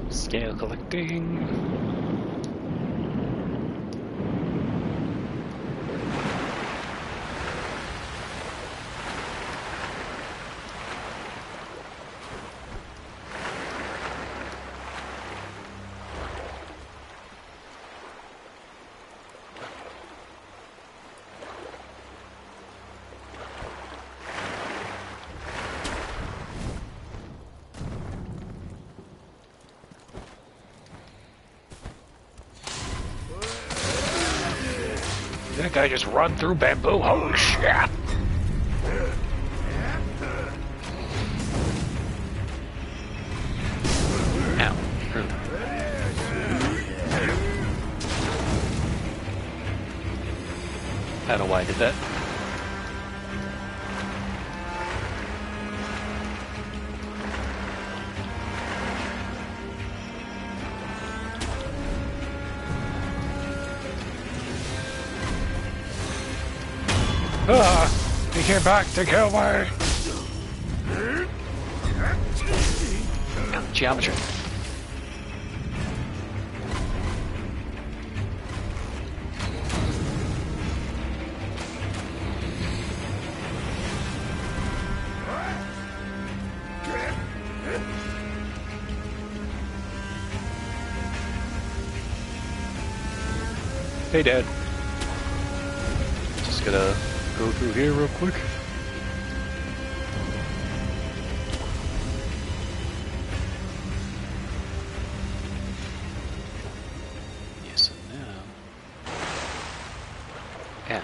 Scale collecting. That guy just run through bamboo. Holy shit! Ow. I don't know why I did that. He came back to kill me! Geometry. Hey, Dad. Just gonna go through here real quick. Yes, and now. Ow.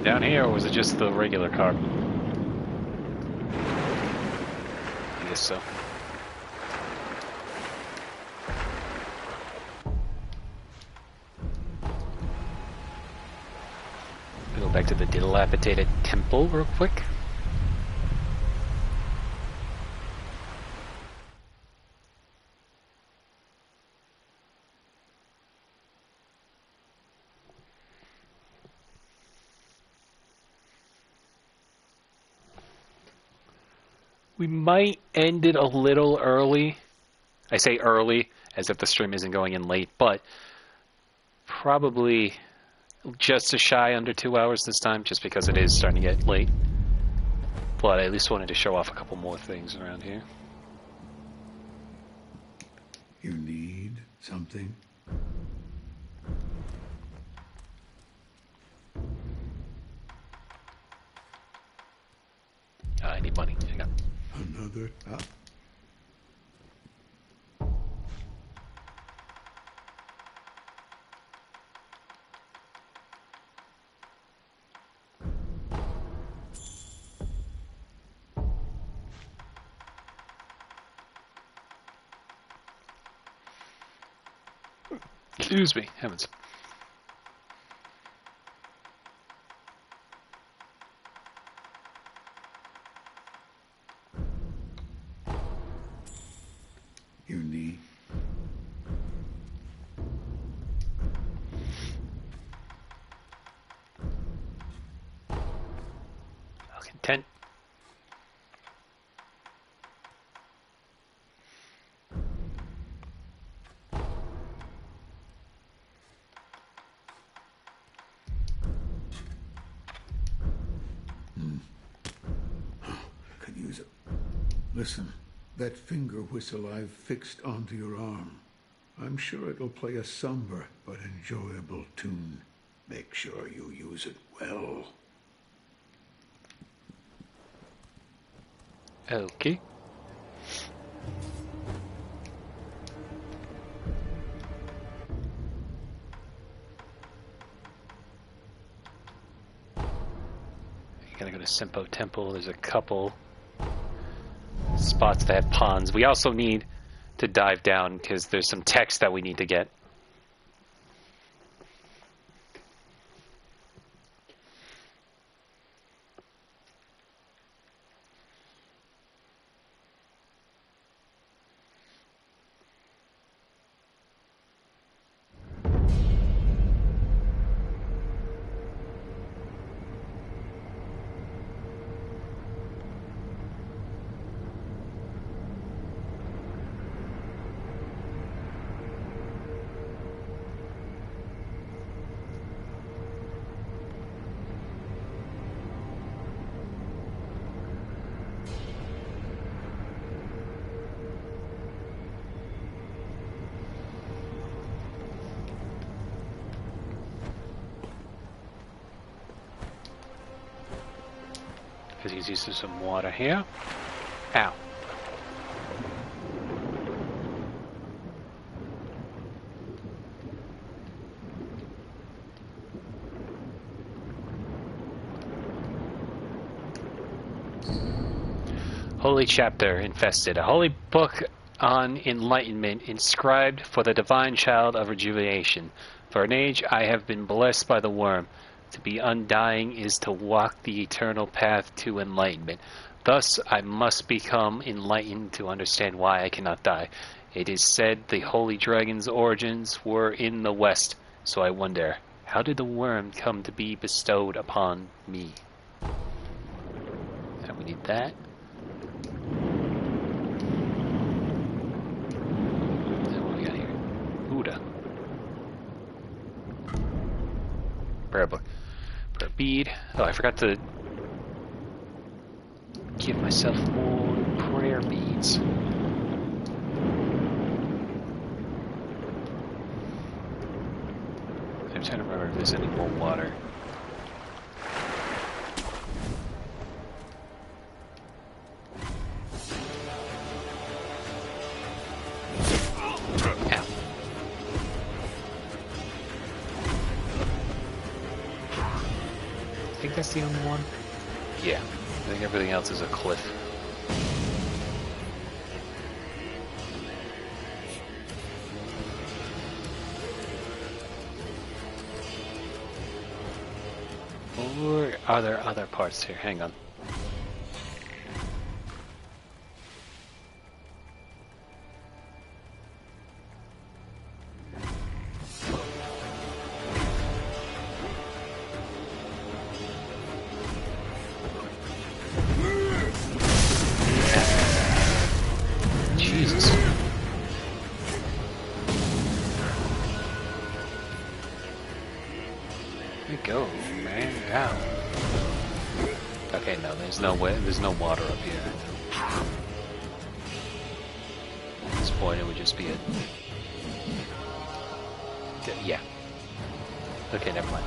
anything down here, or was it just the regular car? I guess so. Go back to the dilapidated temple real quick. We might end it a little early. I say early as if the stream isn't going in late, but probably just a shy under 2 hours this time, just because it is starting to get late. But I at least wanted to show off a couple more things around here. You need something? I need money. Hang on. Another up? Excuse me, heavens. You need? I'll content. Could use it. Listen, that finger whistle I've fixed onto your arm. I'm sure it'll play a somber but enjoyable tune. Make sure you use it well. Okay. You gotta go to Senpo Temple. There's a couple spots that have ponds. We also need to dive down because there's some text that we need to get. Because he's used to some water here. Ow. Holy chapter infested. A holy book on enlightenment inscribed for the divine child of rejuvenation. For an age I have been blessed by the worm. To be undying is to walk the eternal path to enlightenment. Thus I must become enlightened to understand why I cannot die. It is said the holy dragon's origins were in the west. So I wonder, how did the worm come to be bestowed upon me? And we need that. And what we got here? Buddha. Prayer book. Prayer bead. Oh, I forgot to give myself more prayer beads. I'm trying to remember if there's any more water. Ow. I think this the only one? Yeah. I think everything else is a cliff. Or are there other parts here? Hang on. Jesus. Let me go, man. Ow. Okay, no, there's no way. There's no water up here. At this point, it would just be a. Yeah. Okay, never mind.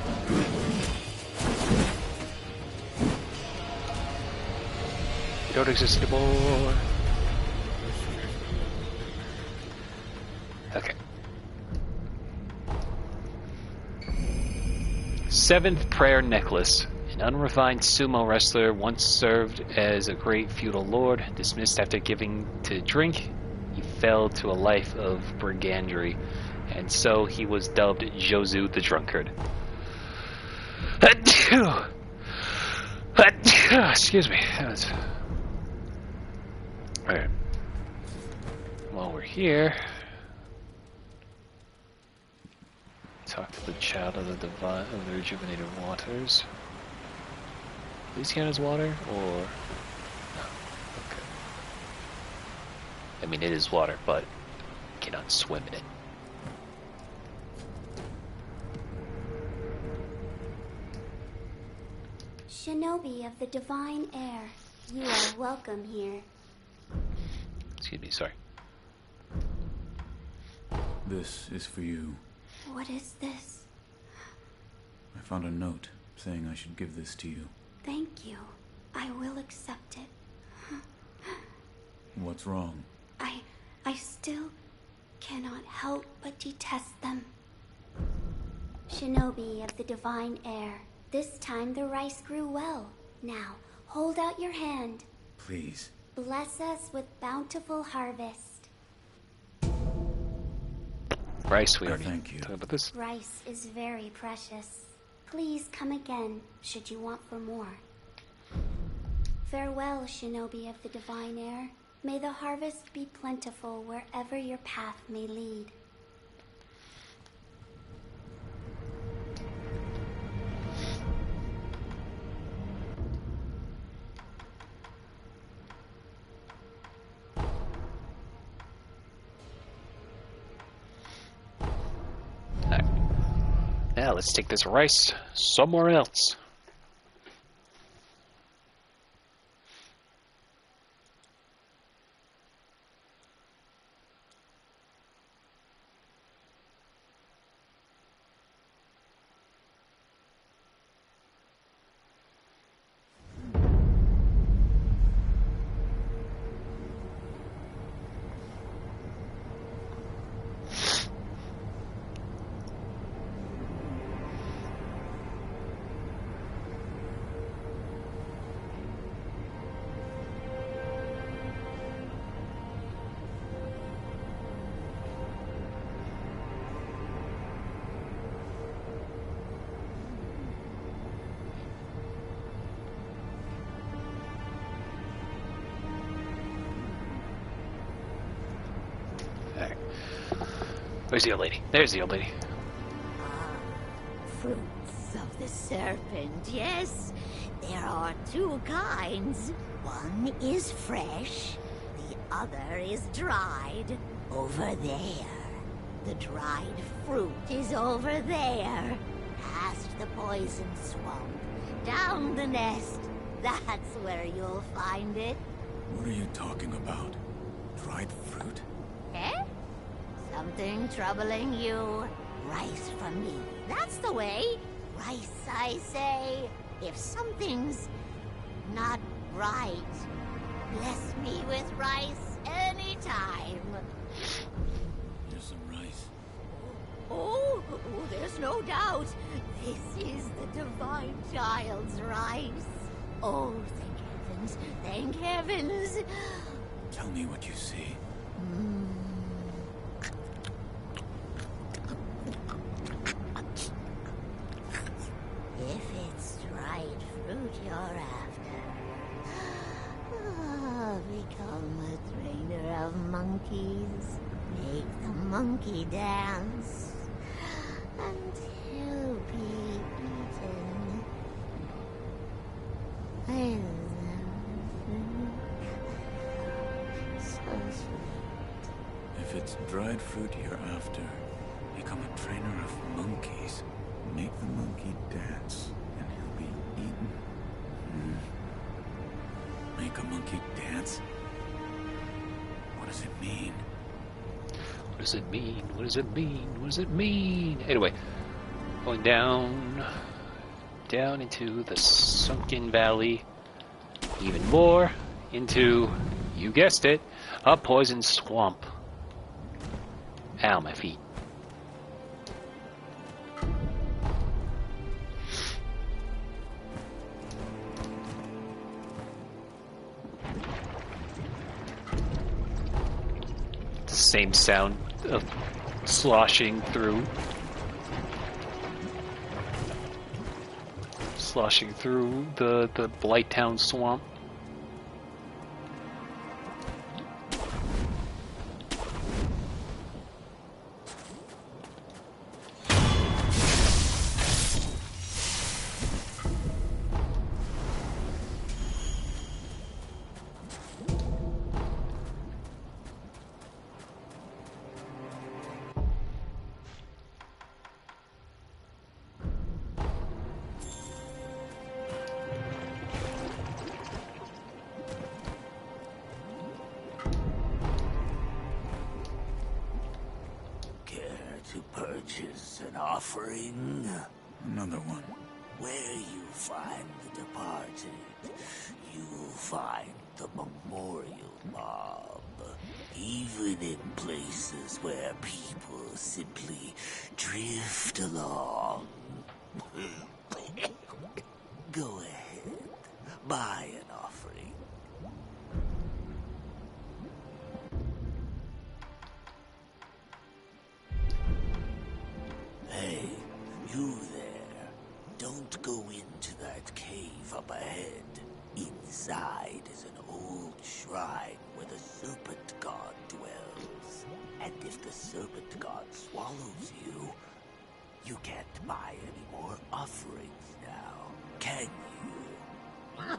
You don't exist anymore. Okay. Seventh Prayer Necklace. An unrefined sumo wrestler once served as a great feudal lord. Dismissed after giving to drink, he fell to a life of brigandry, and so he was dubbed Jozu the Drunkard. Excuse me. Alright. While we're here, talk to the child of the divine of the rejuvenated waters. These count as water, or no? Okay. I mean, it is water, but you cannot swim in it. Shinobi of the divine air, you are welcome here. Excuse me, sorry. This is for you. What is this? I found a note saying I should give this to you. Thank you. I will accept it. What's wrong? I still cannot help but detest them. Shinobi of the divine air, this time the rice grew well. Now, hold out your hand. Please. Bless us with bountiful harvest. Rice, we already thank you. talked about this. Rice is very precious. Please come again, should you want for more. Farewell, Shinobi of the divine air. May the harvest be plentiful wherever your path may lead. Alright. Now let's take this rice somewhere else. Where's the old lady? There's the old lady. Fruits of the serpent, yes. There are two kinds. One is fresh, the other is dried. Over there. The dried fruit is over there. Past the poison swamp, down the nest. That's where you'll find it. What are you talking about? Dried fruit? Eh? Something troubling you? Rice from me. That's the way. Rice, I say. If something's not right, bless me with rice anytime. Here's some rice. Oh, Oh, there's no doubt. This is the divine child's rice. Oh, thank heavens. Thank heavens. Tell me what you see. If it's dried fruit you're after, become a trainer of monkeys. Make the monkey dance until be eaten. I so sweet. If it's dried fruit you're after, become a trainer of monkeys. Make the monkey dance, and he'll be eaten. Make a monkey dance? What does it mean? What does it mean? What does it mean? What does it mean? Anyway, going down into the sunken valley, even more into, you guessed it, a poison swamp. Ow, my feet. Same sound of sloshing through the Blighttown swamp. Purchase an offering. Another one. Where you find the departed, you find the memorial mob. Even in places where people simply drift along. Go ahead, buy an offering. Hey, you there. Don't go into that cave up ahead. Inside is an old shrine where the serpent god dwells. And if the serpent god swallows you, you can't buy any more offerings now, can you?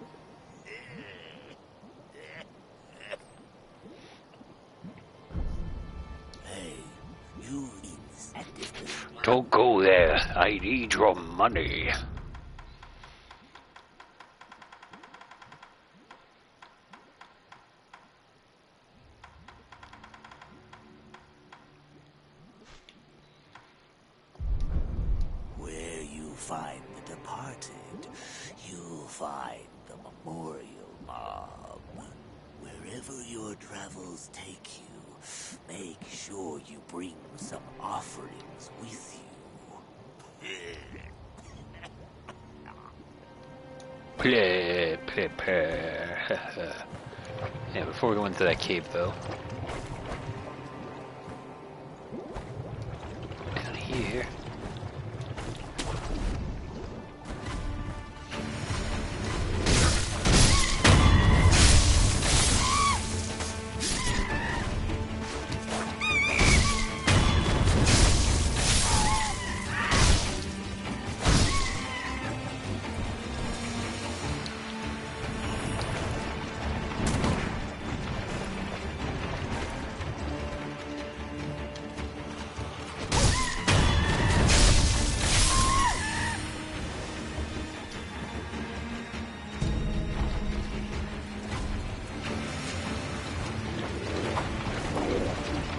Hey, you and if the Don't go there. I need your money. Where you find the departed, you'll find the memorial mob. Wherever your travels take you, make sure you bring some offerings with you. Play, play, play. Yeah, before we go into that cave, though. Down here.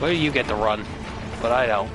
Well, you get to run, but I don't.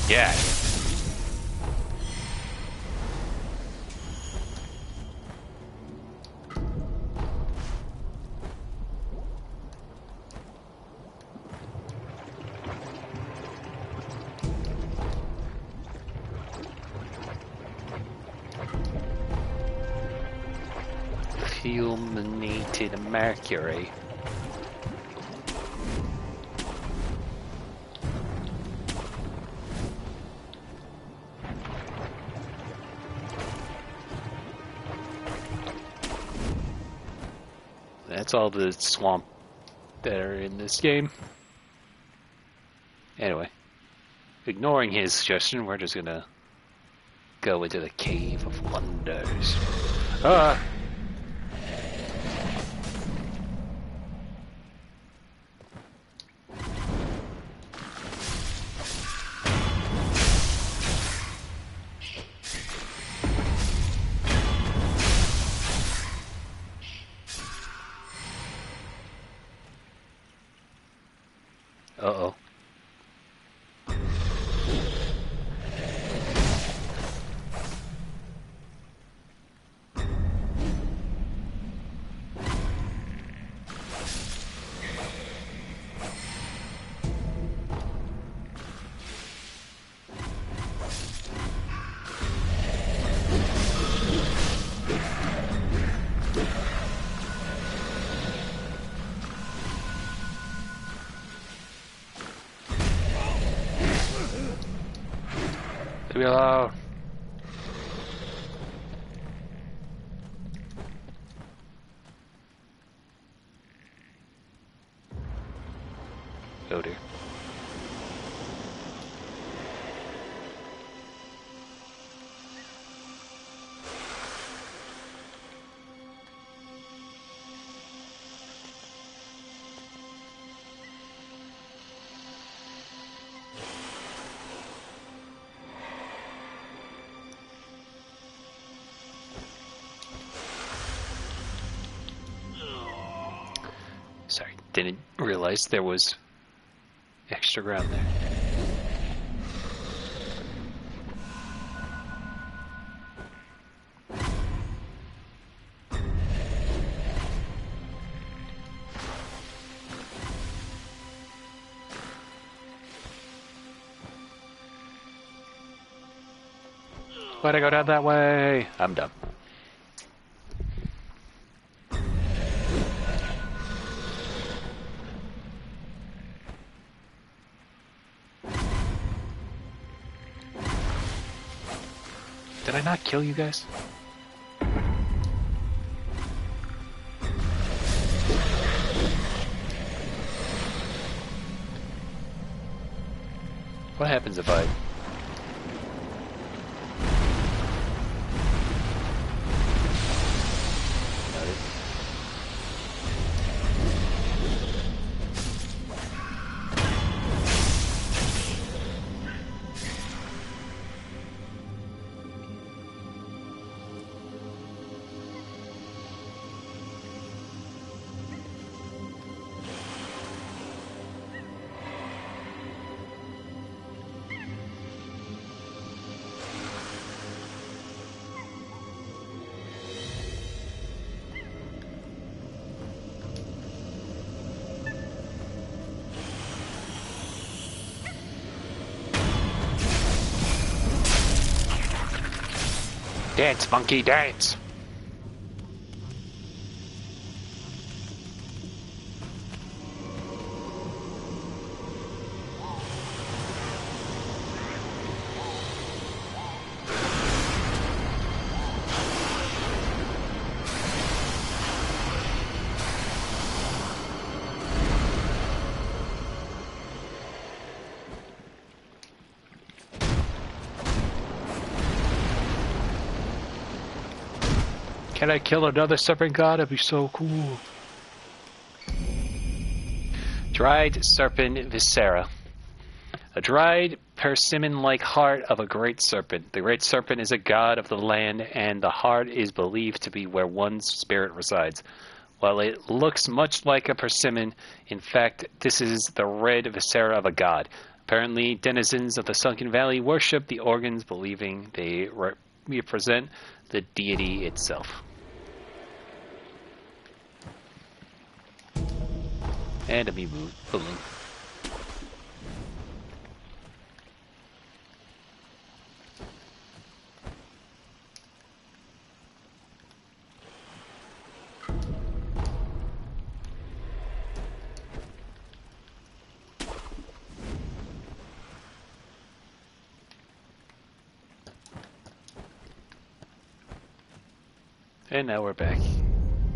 Yeah. Fulminated mercury. That's all the swamp that are in this game. Anyway, ignoring his suggestion, we're just gonna go into the Cave of Wonders. Ah! Uh-oh. Leave me alone. Oh dear. Sorry, didn't realize there was extra ground there. Why'd I go down that way? I'm done. Did I not kill you guys? What happens if I... Dance, monkey, dance! Can I kill another serpent god? That'd be so cool. Dried serpent viscera. A dried, persimmon-like heart of a great serpent. The great serpent is a god of the land, and the heart is believed to be where one's spirit resides. While it looks much like a persimmon, in fact, this is the red viscera of a god. Apparently, denizens of the Sunken Valley worship the organs, believing they represent the deity itself. And a me balloon. And now we're back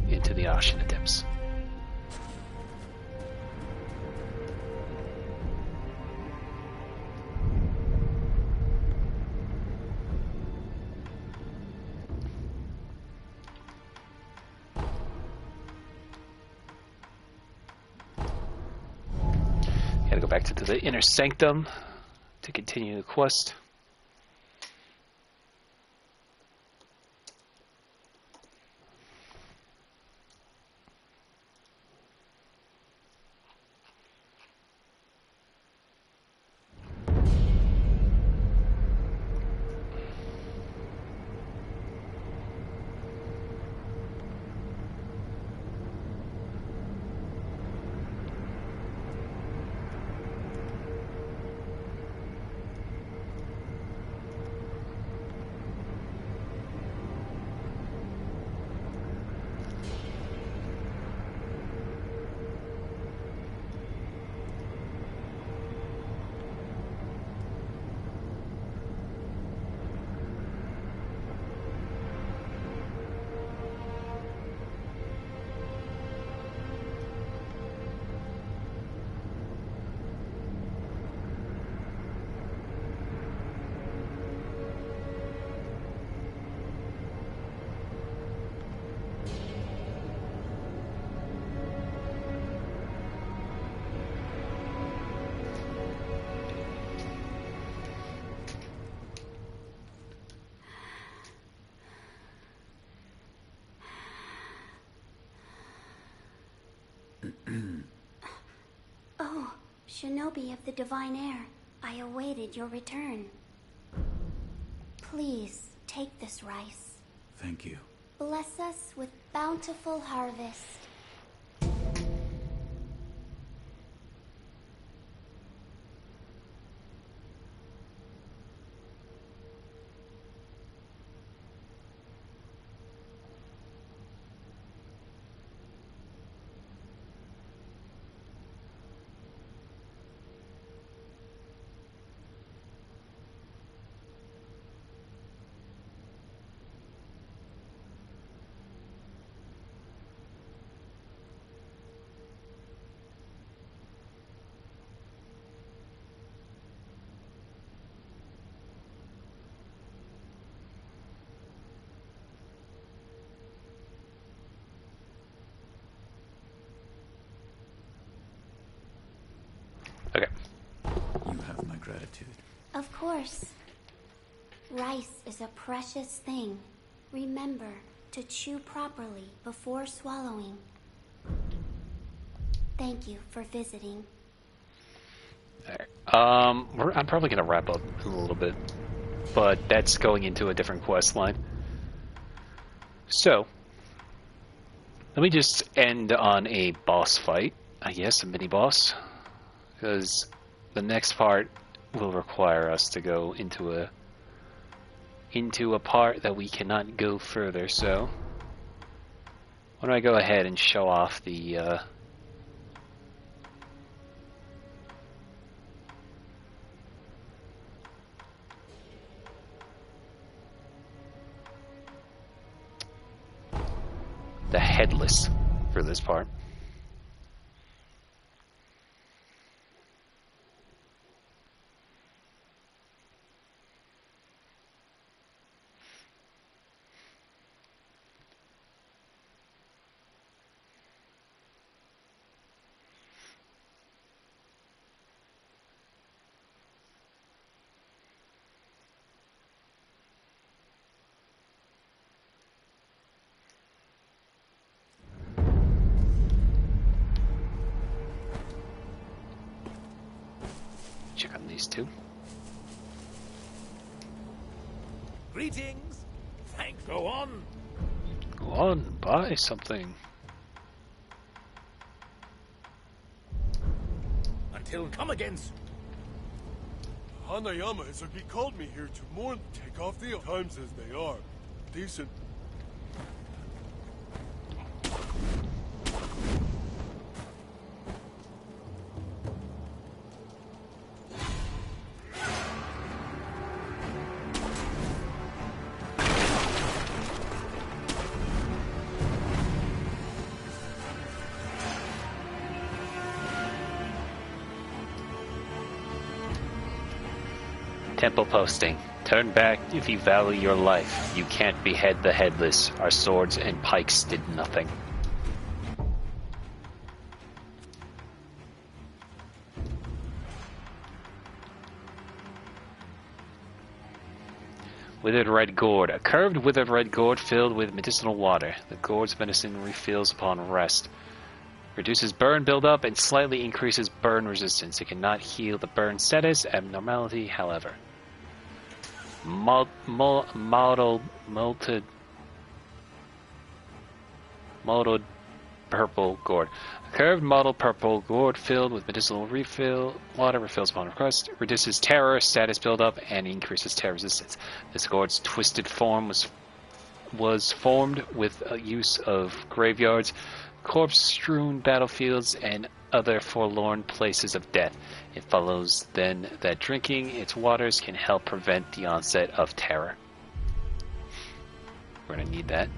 into the ocean depths. Gotta go back to the inner sanctum to continue the quest. Oh, Shinobi of the Divine Air, I awaited your return. Please, take this rice. Thank you. Bless us with bountiful harvest. Okay. You have my gratitude. Of course. Rice is a precious thing. Remember to chew properly before swallowing. Thank you for visiting. Alright. I'm probably gonna wrap up in a little bit, but that's going into a different quest line. So, let me just end on a boss fight, I guess, a mini boss, because the next part will require us to go into a part that we cannot go further. So, why don't I go ahead and show off the headless for this part. check on these two. Greetings. Thanks. Go on. Go on, buy something. Until come again. Hanayama Izuki called me here to mourn, take off the times as they are. Decent. Temple posting. Turn back if you value your life. You can't behead the headless. Our swords and pikes did nothing. Withered red gourd. A curved withered red gourd filled with medicinal water. The gourd's medicine refills upon rest. Reduces burn buildup and slightly increases burn resistance. It cannot heal the burn status abnormality, however. Mottled purple gourd. A curved mottled purple gourd filled with medicinal water refills upon request. Reduces terror status buildup and increases terror resistance. This gourd's twisted form was formed with use of graveyards, corpse-strewn battlefields, and other forlorn places of death. It follows then that drinking its waters can help prevent the onset of terror. We're gonna need that.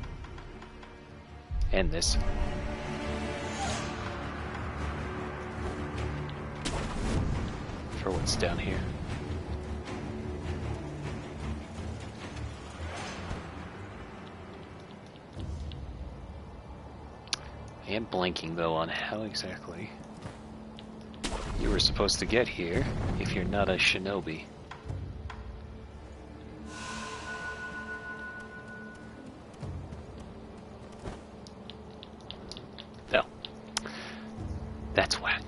And this. For what's down here. I am blanking though on how exactly you were supposed to get here if you're not a shinobi. No. That's whack.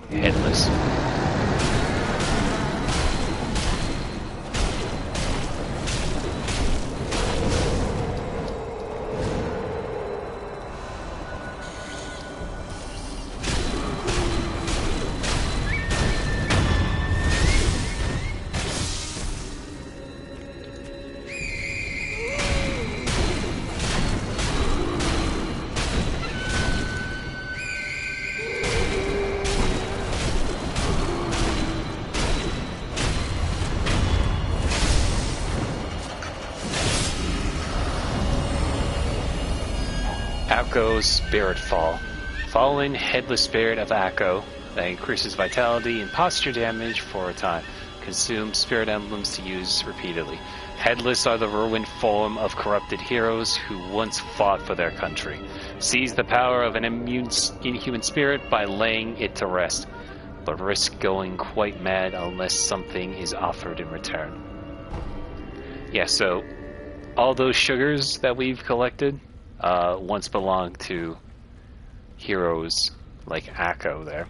Headless. Akko's Spirit Fall. Fallen Headless Spirit of Akko that increases vitality and posture damage for a time. Consume spirit emblems to use repeatedly. Headless are the ruined form of corrupted heroes who once fought for their country. Seize the power of an inhuman spirit by laying it to rest, but risk going quite mad unless something is offered in return. Yeah, so all those sugars that we've collected once belonged to heroes like Akko there.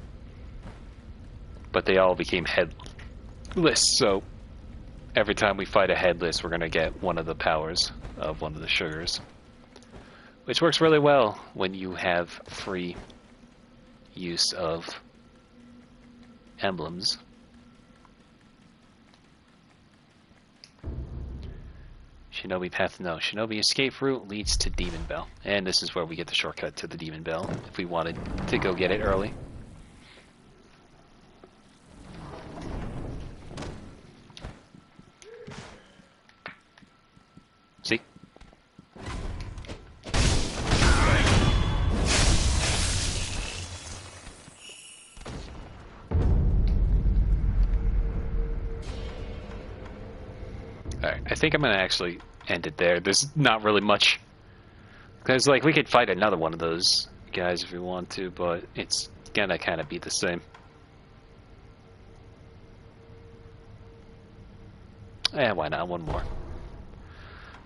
But they all became headless, so every time we fight a headless, we're going to get one of the powers of one of the sugars. Which works really well when you have free use of emblems. Shinobi path, no. Shinobi escape route leads to Demon Bell. And this is where we get the shortcut to the Demon Bell, if we wanted to go get it early. See? Alright, I think I'm gonna actually end it there. There's not really much. Because, like, we could fight another one of those guys if we want to, but it's gonna kind of be the same. Eh, why not? One more.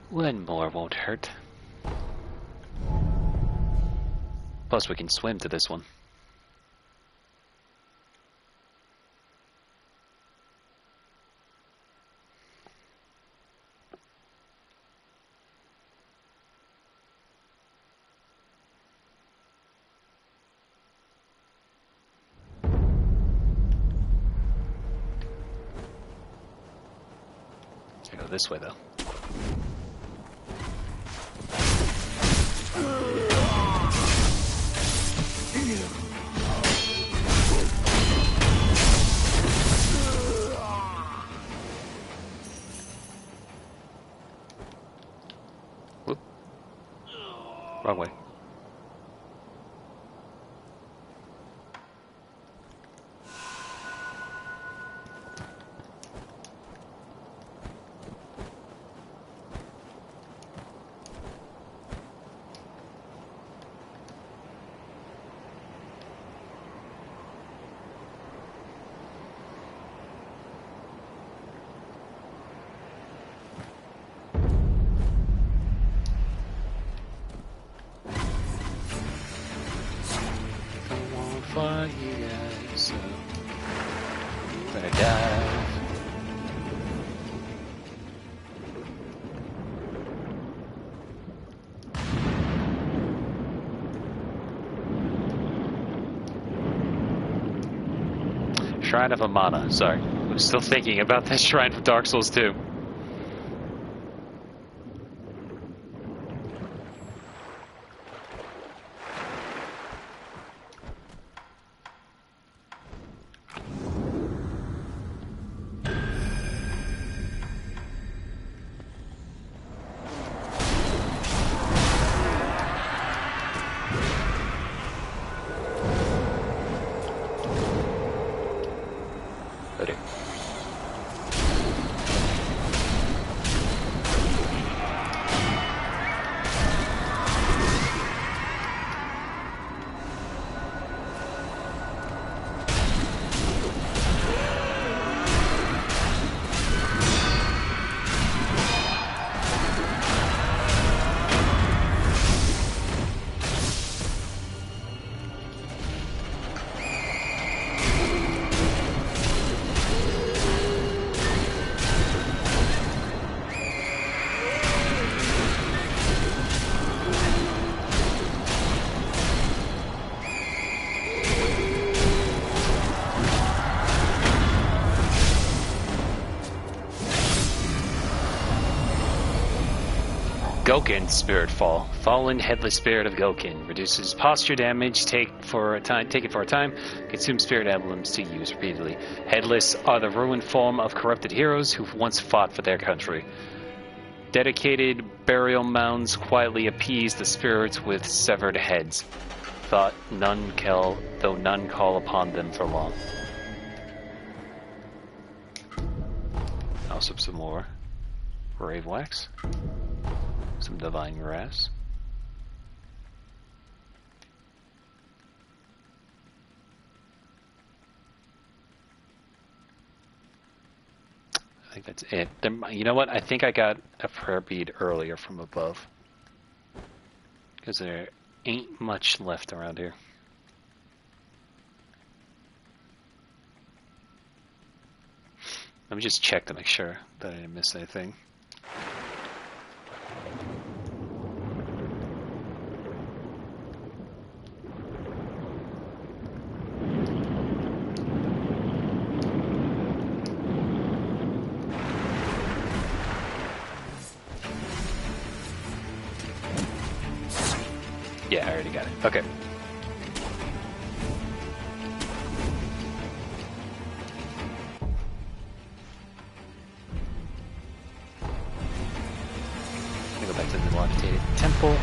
One more won't hurt. Plus, we can swim to this one. I go this way, though. Whoop. Wrong way. Fight you guys, so better dive. Shrine of Amana. Sorry, I'm still thinking about that shrine from Dark Souls 2. Gokin Spirit Fall. Fallen Headless Spirit of Gokin. Reduces posture damage, take it for a time. Consumes spirit emblems to use repeatedly. Headless are the ruined form of corrupted heroes who once fought for their country. Dedicated burial mounds quietly appease the spirits with severed heads. Though none call upon them for long. Also some more Brave Wax. Some divine grass. I think that's it. You know what? I think I got a prayer bead earlier from above. Because there ain't much left around here. Let me just check to make sure that I didn't miss anything. Yeah, I already got it. Okay. I'm gonna go back to the dilapidated temple.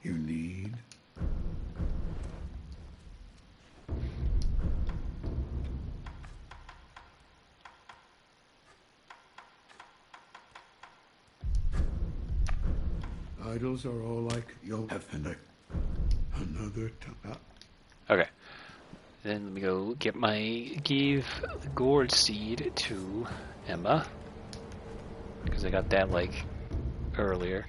You need? Idols are all like you'll have another time. Okay. Then let me go give the gourd seed to Emma. Because I got that like earlier.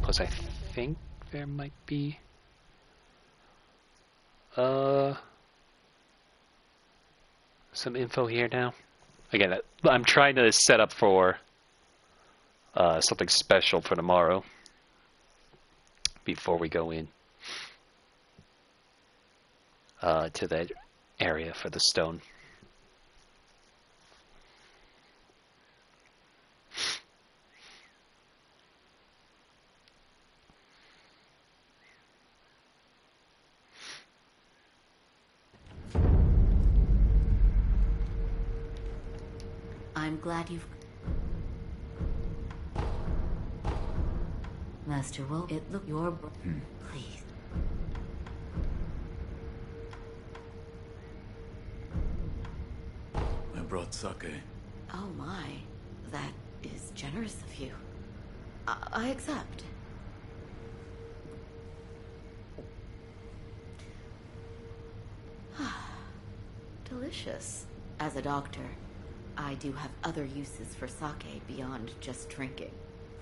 Plus I think there might be some info here now. Again, I'm trying to set up for something special for tomorrow before we go in to that area for the stone. I'm glad you've... Master Will, it look your... Please. I brought sake. Oh my. That is generous of you. I accept. Delicious. As a doctor, I do have other uses for sake beyond just drinking.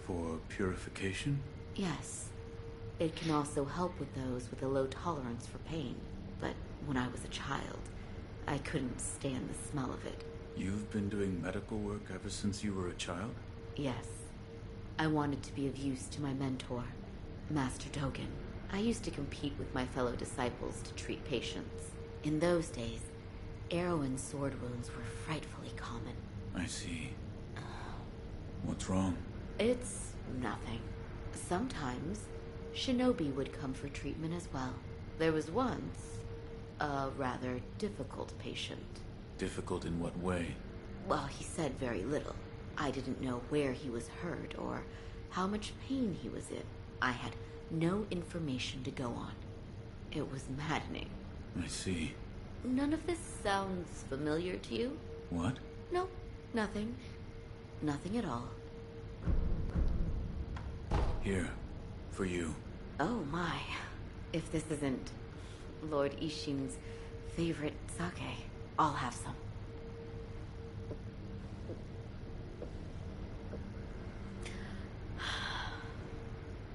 For purification? Yes. It can also help with those with a low tolerance for pain. But when I was a child, I couldn't stand the smell of it. You've been doing medical work ever since you were a child? Yes. I wanted to be of use to my mentor, Master Dogen. I used to compete with my fellow disciples to treat patients. In those days, arrow and sword wounds were frightfully common. I see. What's wrong? It's nothing. Sometimes, shinobi would come for treatment as well. There was once a rather difficult patient. Difficult in what way? Well, he said very little. I didn't know where he was hurt or how much pain he was in. I had no information to go on. It was maddening. I see. None of this sounds familiar to you? What? No, nothing. Nothing at all. Here, for you. Oh my. If this isn't Lord Ishin's favorite sake, I'll have some.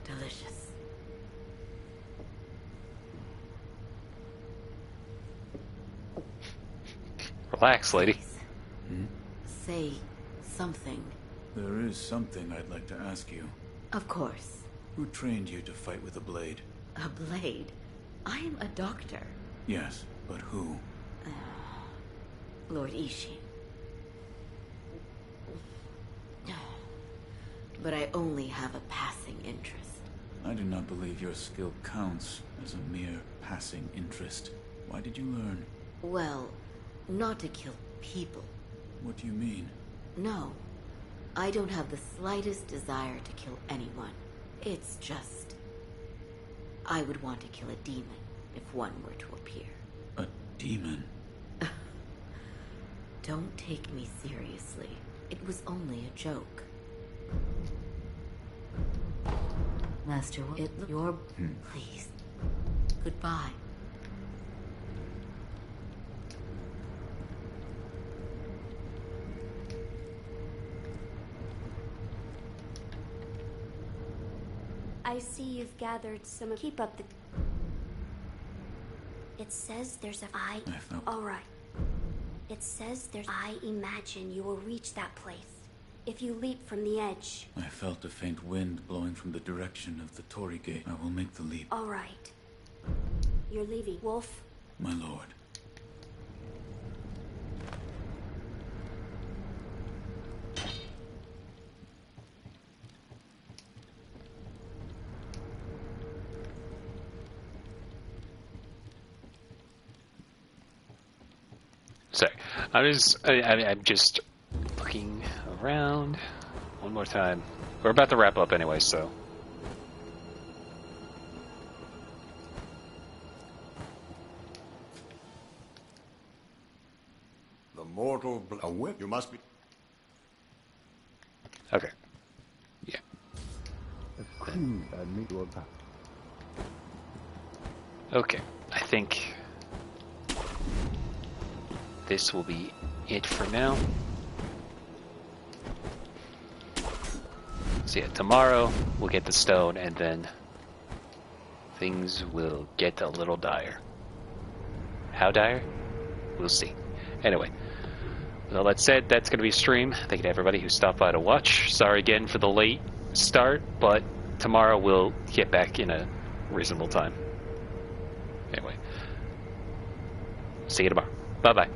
Delicious. Relax, lady. Say something. There is something I'd like to ask you. Of course. Who trained you to fight with a blade? A blade? I am a doctor. Yes, but who? Lord Ishin. But I only have a passing interest. I do not believe your skill counts as a mere passing interest. Why did you learn? Well, not to kill people. What do you mean? No. I don't have the slightest desire to kill anyone. It's just... I would want to kill a demon if one were to appear. A demon? Don't take me seriously. It was only a joke. Master, your... Please. Goodbye. I see you've gathered some. Keep up the. It says there's a. All right. It says there's. I imagine you will reach that place if you leap from the edge. I felt a faint wind blowing from the direction of the Torii Gate. I will make the leap. All right. You're leaving, Wolf. My lord. Sorry, I'm just looking around one more time. We're about to wrap up anyway, so. The mortal a whip. You must be. Okay. Yeah. Okay, I think this will be it for now. So yeah, tomorrow we'll get the stone, and then things will get a little dire. How dire? We'll see. Anyway, with all that said, that's going to be a stream. Thank you to everybody who stopped by to watch. Sorry again for the late start, but tomorrow we'll get back in a reasonable time. Anyway, see you tomorrow. Bye-bye.